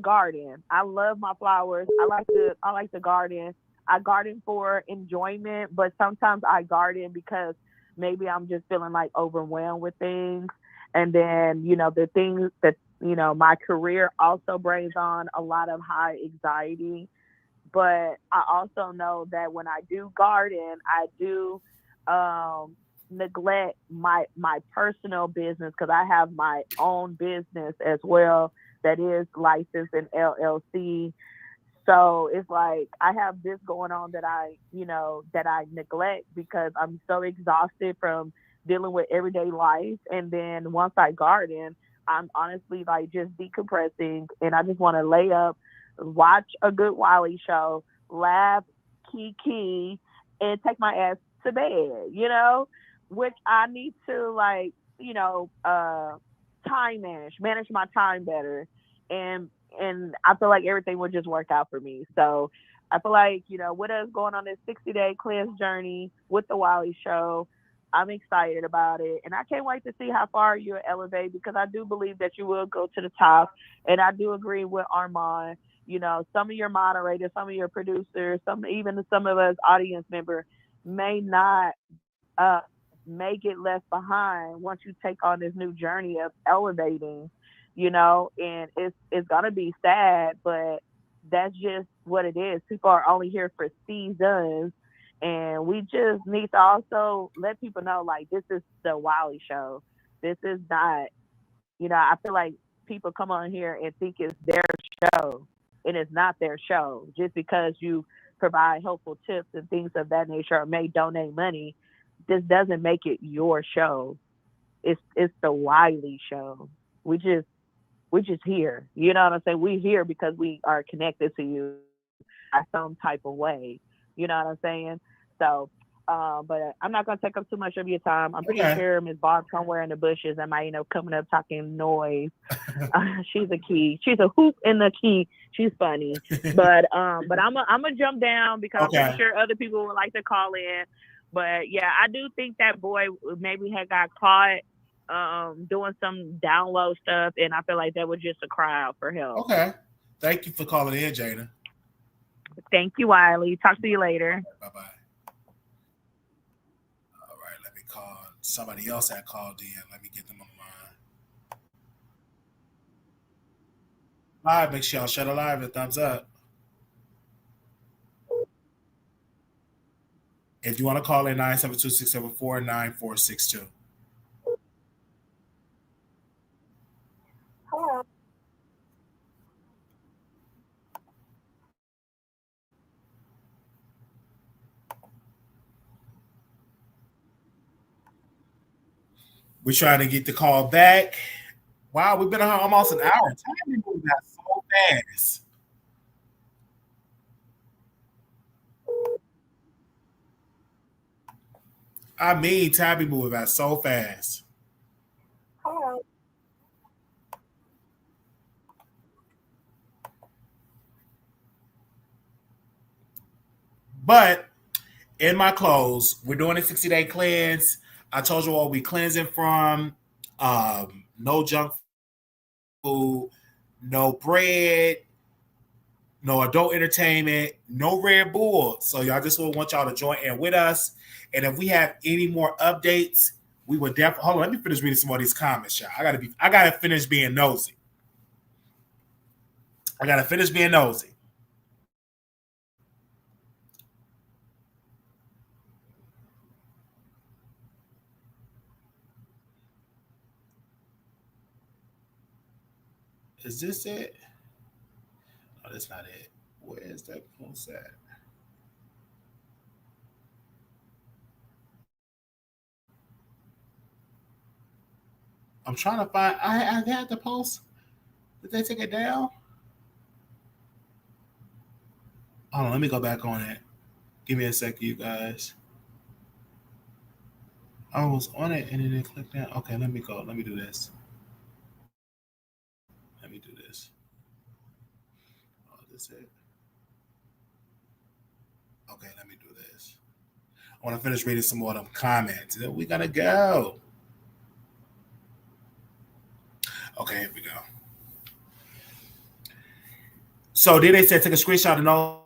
garden. I love my flowers. I like to garden. I garden for enjoyment, but sometimes I garden because maybe I'm just feeling overwhelmed with things. And then, the things that my career also brings on a lot of high anxiety. But I also know that when I do garden, I do neglect my personal business because I have my own business as well that is licensed in LLC. So it's like I have this going on that I neglect because I'm so exhausted from dealing with everyday life. And then once I garden, I'm honestly like just decompressing and I just want to lay up, watch a good Wiley show, laugh, kiki, and take my ass to bed, which I need to time manage my time better. And I feel like everything would just work out for me. So I feel like, with us going on this 60-day cleanse journey with the Wiley show, I'm excited about it. And I can't wait to see how far you'll elevate because I do believe that you will go to the top. And I do agree with Armon. Some of your moderators, some of your producers, even some of us audience members may not make it left behind once you take on this new journey of elevating, and it's gonna be sad, but that's just what it is. People are only here for seasons, and we just need to also let people know, like, this is the Wiley show. This is not, I feel like people come on here and think it's their show, and it's not their show. Just because you provide helpful tips and things of that nature or may donate money, this doesn't make it your show. It's the Wiley show. We just here. You know what I'm saying? We're here because we are connected to you in some type of way. You know what I'm saying? So, but I'm not gonna take up too much of your time. I'm pretty sure Ms. Barb somewhere in the bushes am I, coming up talking noise. She's a key. She's a hoop in the key. She's funny. But I'm gonna jump down because I'm pretty sure other people would like to call in. But yeah, I do think that boy maybe had got caught doing some download stuff, and I feel like that was just a cry out for help. Okay. Thank you for calling in, Jada. Thank you, Wiley. Talk to you later. Bye-bye. All right, let me call somebody else that called in. Let me get them on the line. Live, make sure y'all shut a live and thumbs up. If you want to call in 972-674-9462. Hello. We're trying to get the call back. Wow, we've been on almost an hour. Time moving out so fast. I mean, time be moving by so fast. Hello. But in my clothes, we're doing a 60-day cleanse. I told you what we cleansing from. No junk food, no bread, no adult entertainment, no Red Bull. So y'all just want y'all to join in with us. And if we have any more updates, we would definitely. Hold on, let me finish reading some more of these comments, y'all. I gotta finish being nosy. Is this it? No, that's not it. Where is that post at? I'm trying to find. I had the post. Did they take it down? Hold on, let me go back on it. Give me a second, you guys. I was on it and then it clicked down. Okay, let me go. Let me do this. Oh, that's it. Okay, let me do this. I want to finish reading some more of them comments. Then we gotta go. Okay, here we go. So then they said take a screenshot of no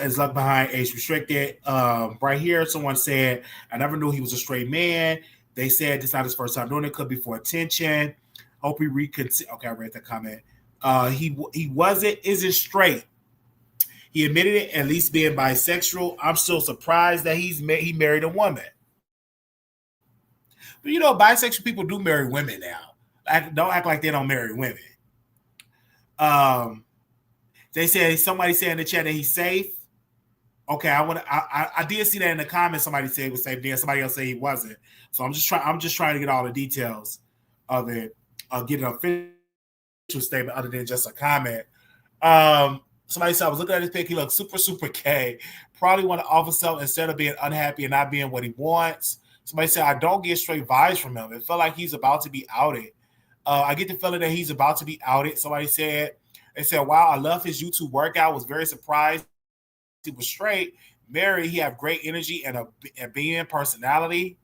is left behind age restricted. Right here, someone said, I never knew he was a straight man. They said this is not his first time doing it, could be for attention. Hope he reconsider. Okay, I read the comment. He isn't straight. He admitted it, at least being bisexual. I'm still surprised that he married a woman. But bisexual people do marry women now. Don't act like they don't marry women. They said somebody said in the chat that he's safe. Okay, I did see that in the comments. Somebody said he was safe. Then somebody else said he wasn't. So I'm just trying to get all the details of it. Get an official statement other than just a comment. Somebody said I was looking at his pic. He looks super, super gay. Probably want to offer something instead of being unhappy and not being what he wants. Somebody said I don't get straight vibes from him. It felt like he's about to be outed. I get the feeling that he's about to be outed. Somebody said, they said, wow, I love his YouTube workout. Was very surprised he was straight. Married, he have great energy and a being personality.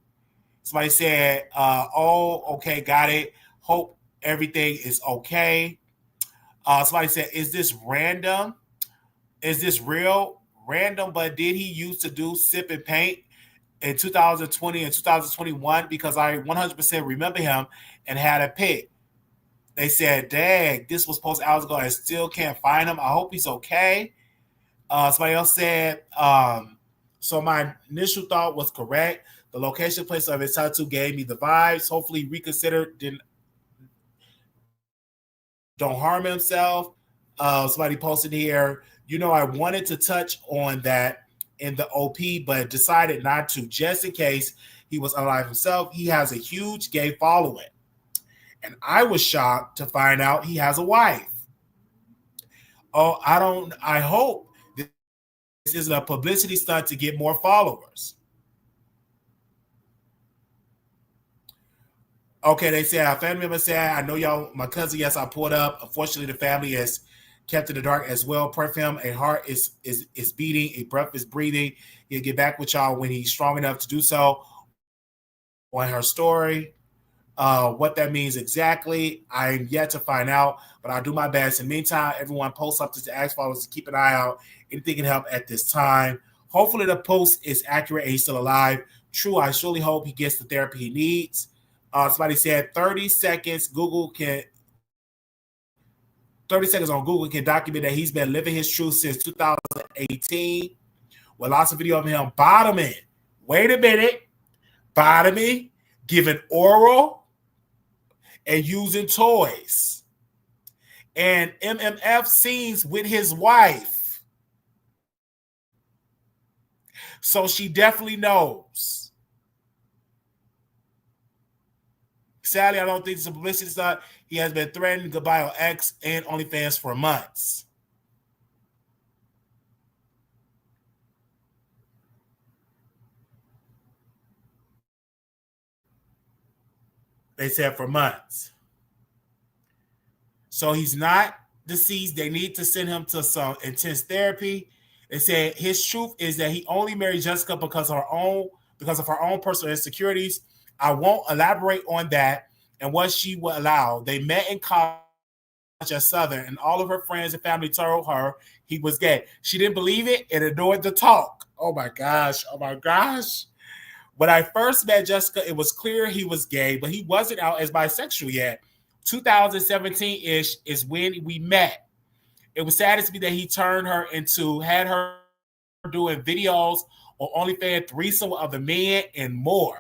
Somebody said, oh, okay, got it. Hope everything is okay. Somebody said, is this random? Is this real? Random, but did he used to do sip and paint in 2020 and 2021? Because I 100% remember him and had a pic. They said, dang, this was posted hours ago. I still can't find him. I hope he's okay. Somebody else said, so my initial thought was correct. The location, place of his tattoo gave me the vibes. Hopefully reconsider, don't harm himself. Somebody posted here, I wanted to touch on that in the OP, but decided not to, just in case he was alive himself. He has a huge gay following. And I was shocked to find out he has a wife. Oh, I hope this isn't a publicity stunt to get more followers. Okay, they said, our family member said, I know y'all, my cousin, yes, I pulled up. Unfortunately, the family is kept in the dark as well. Pray for him. A heart is beating, a breath is breathing. He'll get back with y'all when he's strong enough to do so. On her story. What that means exactly, I'm yet to find out, but I'll do my best. In the meantime, everyone post something to ask followers to keep an eye out. Anything can help at this time. Hopefully the post is accurate and he's still alive. True, I surely hope he gets the therapy he needs. Somebody said 30 seconds on Google can document that he's been living his truth since 2018 with lots of video of him bottoming. Wait a minute. Bottoming, giving oral, and using toys. And MMF scenes with his wife. So she definitely knows. Sadly, I don't think it's a publicity stunt. He has been threatening goodbye on X and OnlyFans for months. They said for months. So he's not deceased. They need to send him to some intense therapy. They said his truth is that he only married Jessica because of her own personal insecurities. I won't elaborate on that and what she would allow. They met in college at Southern, and all of her friends and family told her he was gay. She didn't believe it and ignored the talk. Oh my gosh. Oh my gosh. When I first met Jessica, it was clear he was gay, but he wasn't out as bisexual yet. 2017-ish is when we met. It was sad to me that he had her doing videos on OnlyFans, threesome of the men, and more.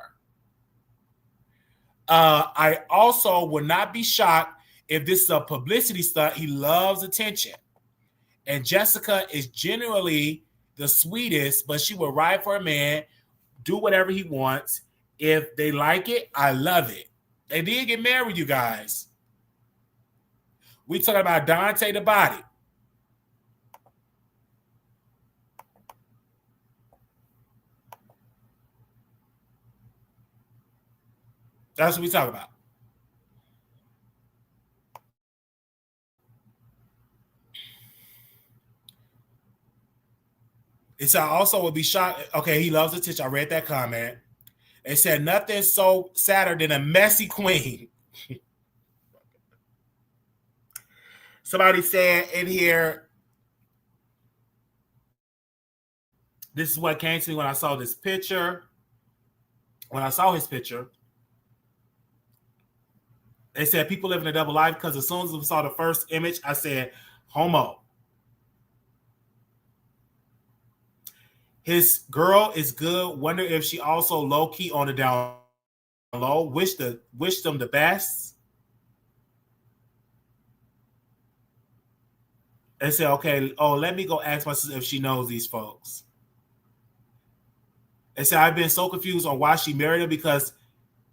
I also would not be shocked if this is a publicity stunt. He loves attention. And Jessica is generally the sweetest, but she will ride for a man, do whatever he wants. If they like it, I love it. They did get married, you guys. We talking about Dante the Body. That's what we talk about. It's also would be shocked. Okay, he loves attention. I read that comment. They said nothing so sadder than a messy queen. Somebody said in here, this is what came to me when I saw this picture. When I saw his picture. They said people living a double life because as soon as we saw the first image, I said, homo. His girl is good. Wonder if she also low key on the down low. Wish them the best. They said, okay, let me go ask my sister if she knows these folks. They said, I've been so confused on why she married him because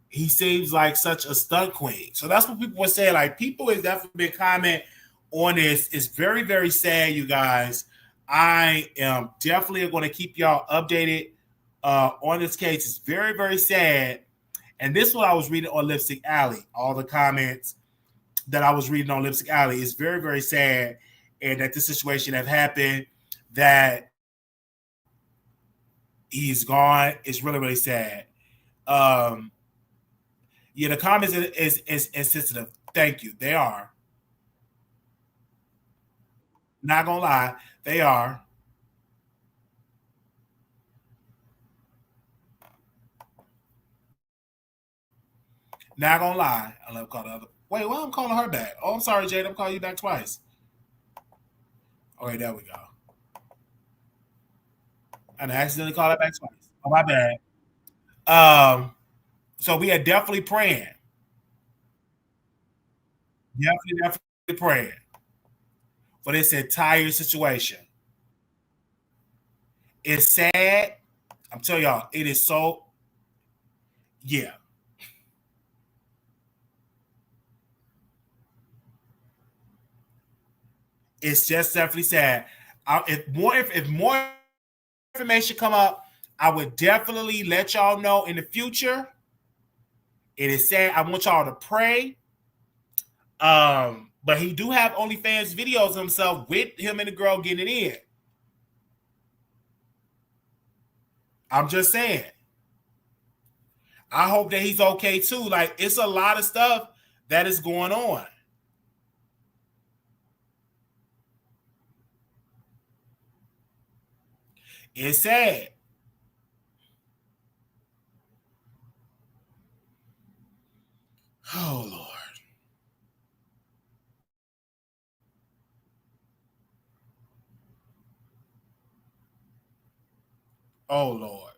he seems like such a stunt queen. So that's what people were saying. Like, people has definitely been comment on this. It's very, very sad, you guys. I am definitely going to keep y'all updated on this case. It's very, very sad. And this is what I was reading on Lipstick Alley. All the comments that I was reading on Lipstick Alley is very, very sad. And that this situation have happened, that he's gone. It's really, really sad. Yeah, the comments is insensitive. Thank you. They are. Not gonna lie, they are. Not gonna lie. I love calling the other. Wait, why I'm calling her back? Oh, I'm sorry, Jade. I'm calling you back twice. Okay, there we go. And I accidentally called her back twice. Oh, my bad. So we are definitely praying. Definitely praying for this entire situation. It's sad. I'm telling y'all, it is so, yeah. It's just definitely sad. If more information come up, I would definitely let y'all know in the future. It is sad. I want y'all to pray. But he do have OnlyFans videos of himself with him and the girl getting it in. I'm just saying. I hope that he's okay too. Like, it's a lot of stuff that is going on. It's sad. Oh, Lord. Oh, Lord.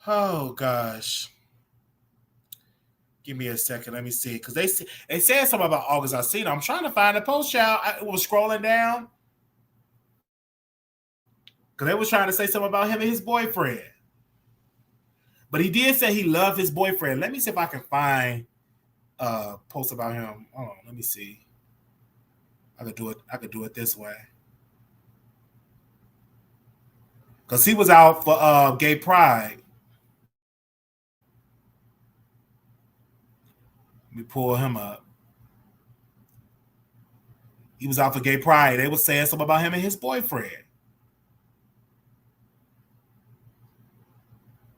Oh, gosh. Give me a second. Let me see. Because they said something about August Alsina. I'm trying to find the post, child. I was scrolling down. Because they was trying to say something about him and his boyfriend. But he did say he loved his boyfriend. Let me see if I can find a post about him. Hold on. Let me see. I could do it this way. Because he was out for gay pride. Let me pull him up. He was out for gay pride. They were saying something about him and his boyfriend.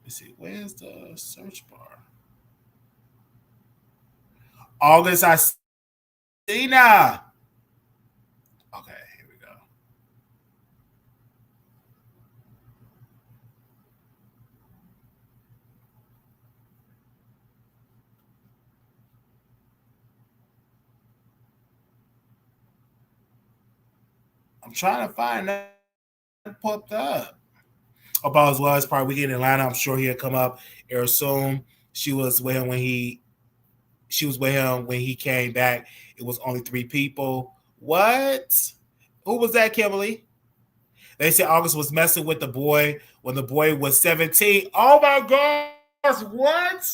Let's see. Where's the search bar? August Alsina. Okay, here we go. I'm trying to find that popped up. About as well as probably weekend in Atlanta. I'm sure he'll come up here soon. She was with him when he came back. It was only 3 people. What? Who was that, Kimberly? They said August was messing with the boy when the boy was 17. Oh my gosh, what?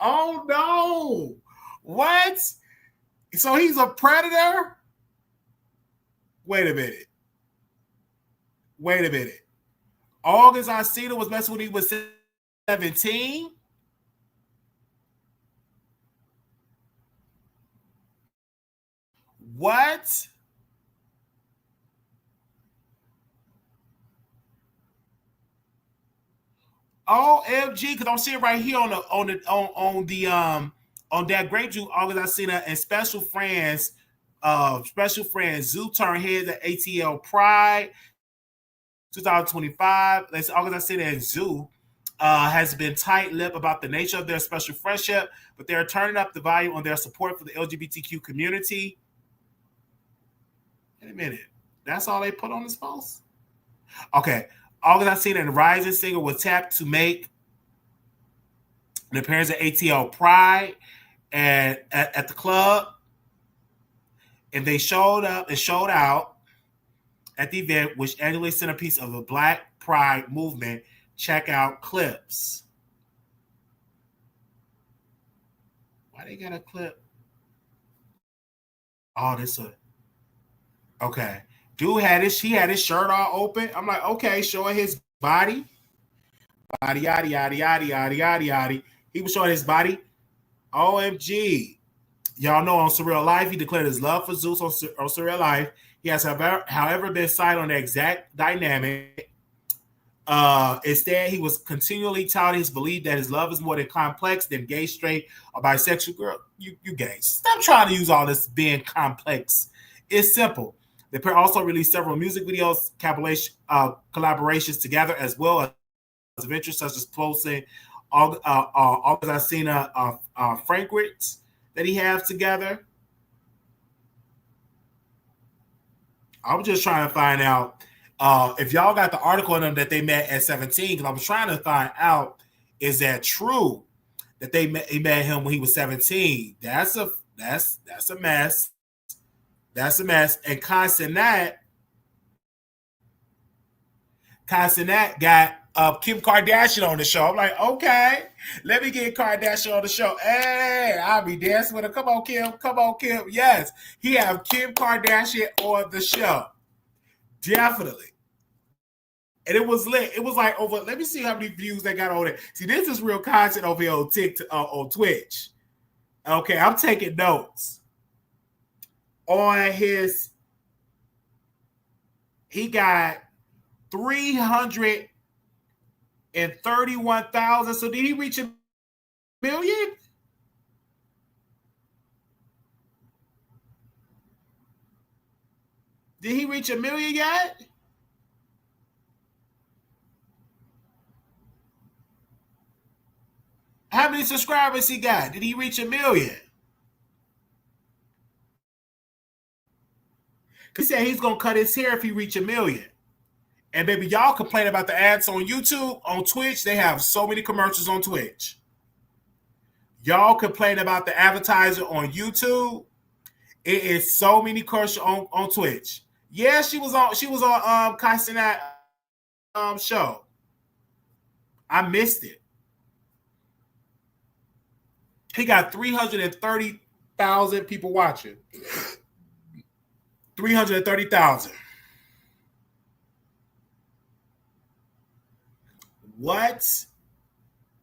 Oh no. What? So he's a predator? Wait a minute. August Alsina was messing when he was 17? What? OMG, because I'm seeing right here on that grape juice, August Alsina and special friends, Zoo turned heads at ATL Pride 2025. Let's August Alsina and Zoo has been tight-lipped about the nature of their special friendship, but they're turning up the volume on their support for the LGBTQ community. Wait a minute. That's all they put on this post? Okay. August Alsina and Rising Singer was tapped to make an appearance at ATL Pride and at the club. And they showed up and showed out at the event, which annually centerpiece of the Black Pride movement. Check out clips. Why they got a clip? Oh, this one. Okay. Dude had his shirt all open. I'm like, okay, showing his body. Body, yada, yada, yada, yada, yada, yada. He was showing his body. OMG. Y'all know on Surreal Life, he declared his love for Zeus on Surreal Life. He has, however, been silent on the exact dynamic. Instead, he was continually touting his belief that his love is more than complex than gay, straight, or bisexual. Girl, you gay. Stop trying to use all this being complex. It's simple. The pair also released several music videos, collaborations together, as well as ventures such as closing August Alsina fragrance that he has together. I was just trying to find out if y'all got the article on them that they met at 17, because I was trying to find out, is that true that he met him when he was 17? That's a mess. That's a mess. And Constantine got Kim Kardashian on the show. I'm like, okay, let me get Kardashian on the show. Hey, I'll be dancing with her. Come on, Kim. Come on, Kim. Yes, he have Kim Kardashian on the show. Definitely. And it was lit. It was like over, let me see how many views they got on it. See, this is real content over here on TikTok, on Twitch. Okay, I'm taking notes. On his, he got 331,000. So did he reach a million? Did he reach a million yet? How many subscribers he got? Did he reach a million? He said he's going to cut his hair if he reach a million. And baby, y'all complain about the ads on YouTube, on Twitch. They have so many commercials on Twitch. Y'all complain about the advertiser on YouTube. It is so many commercials on Twitch. Yeah, she was on Constantine show. I missed it. He got 330,000 people watching. 330,000. What?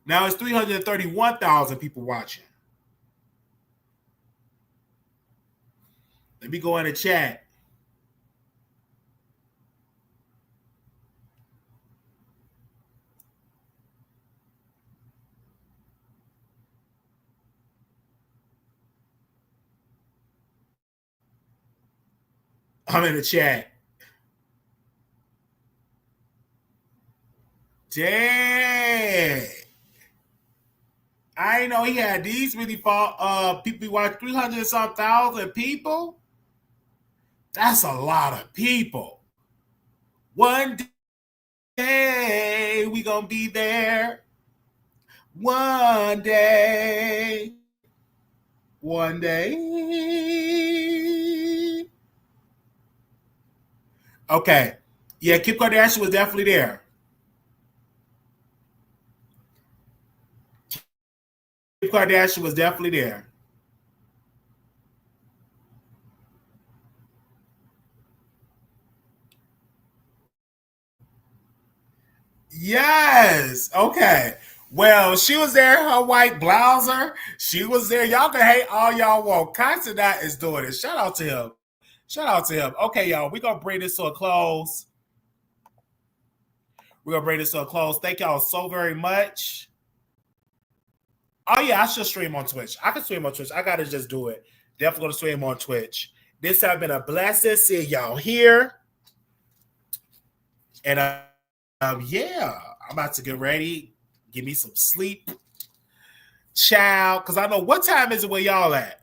Now it's 331,000 people watching. Let me go in the chat. I'm in the chat. Dang. I didn't know he had these many people watch 300 and some thousand people. That's a lot of people. One day we gonna be there. One day. One day. Okay. Yeah, Kim Kardashian was definitely there. Kim Kardashian was definitely there. Yes. Okay. Well, she was there, her white blouser. She was there. Y'all can hate all y'all want. Constantine is doing it. Shout out to him. Shout out to him. Okay, y'all. We're going to bring this to a close. We're going to bring this to a close. Thank y'all so very much. Oh, yeah. I should stream on Twitch. I can stream on Twitch. I got to just do it. Definitely going to stream on Twitch. This has been a blessing. See y'all here. And yeah, I'm about to get ready, Give me some sleep. Child, because I know what time is it where y'all at?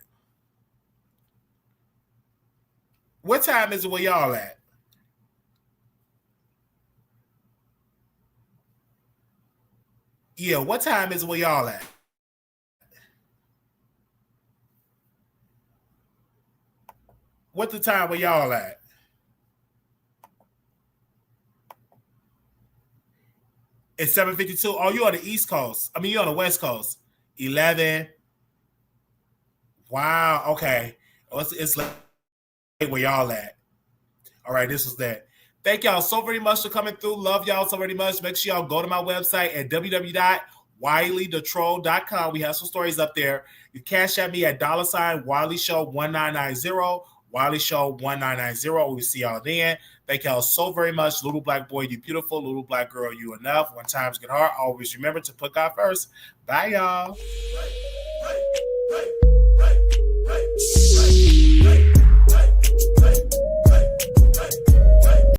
What time is it where y'all at? Yeah, what time is it where y'all at? What the time where y'all at? It's 7:52. Oh, you on the East Coast. I mean, you on the West Coast. 11. Wow. Okay. Oh, it's like where y'all at. All right, this is that. Thank y'all so very much for coming through. Love y'all so very much. Make sure y'all go to my website at www.wileythetroll.com. We have some stories up there. You cash at me at $ Wiley Show 1990. Wiley Show 1990. We'll see y'all then. Thank y'all so very much. Little black boy, you beautiful. Little black girl, you enough. When times get hard, always remember to put God first. Bye, y'all.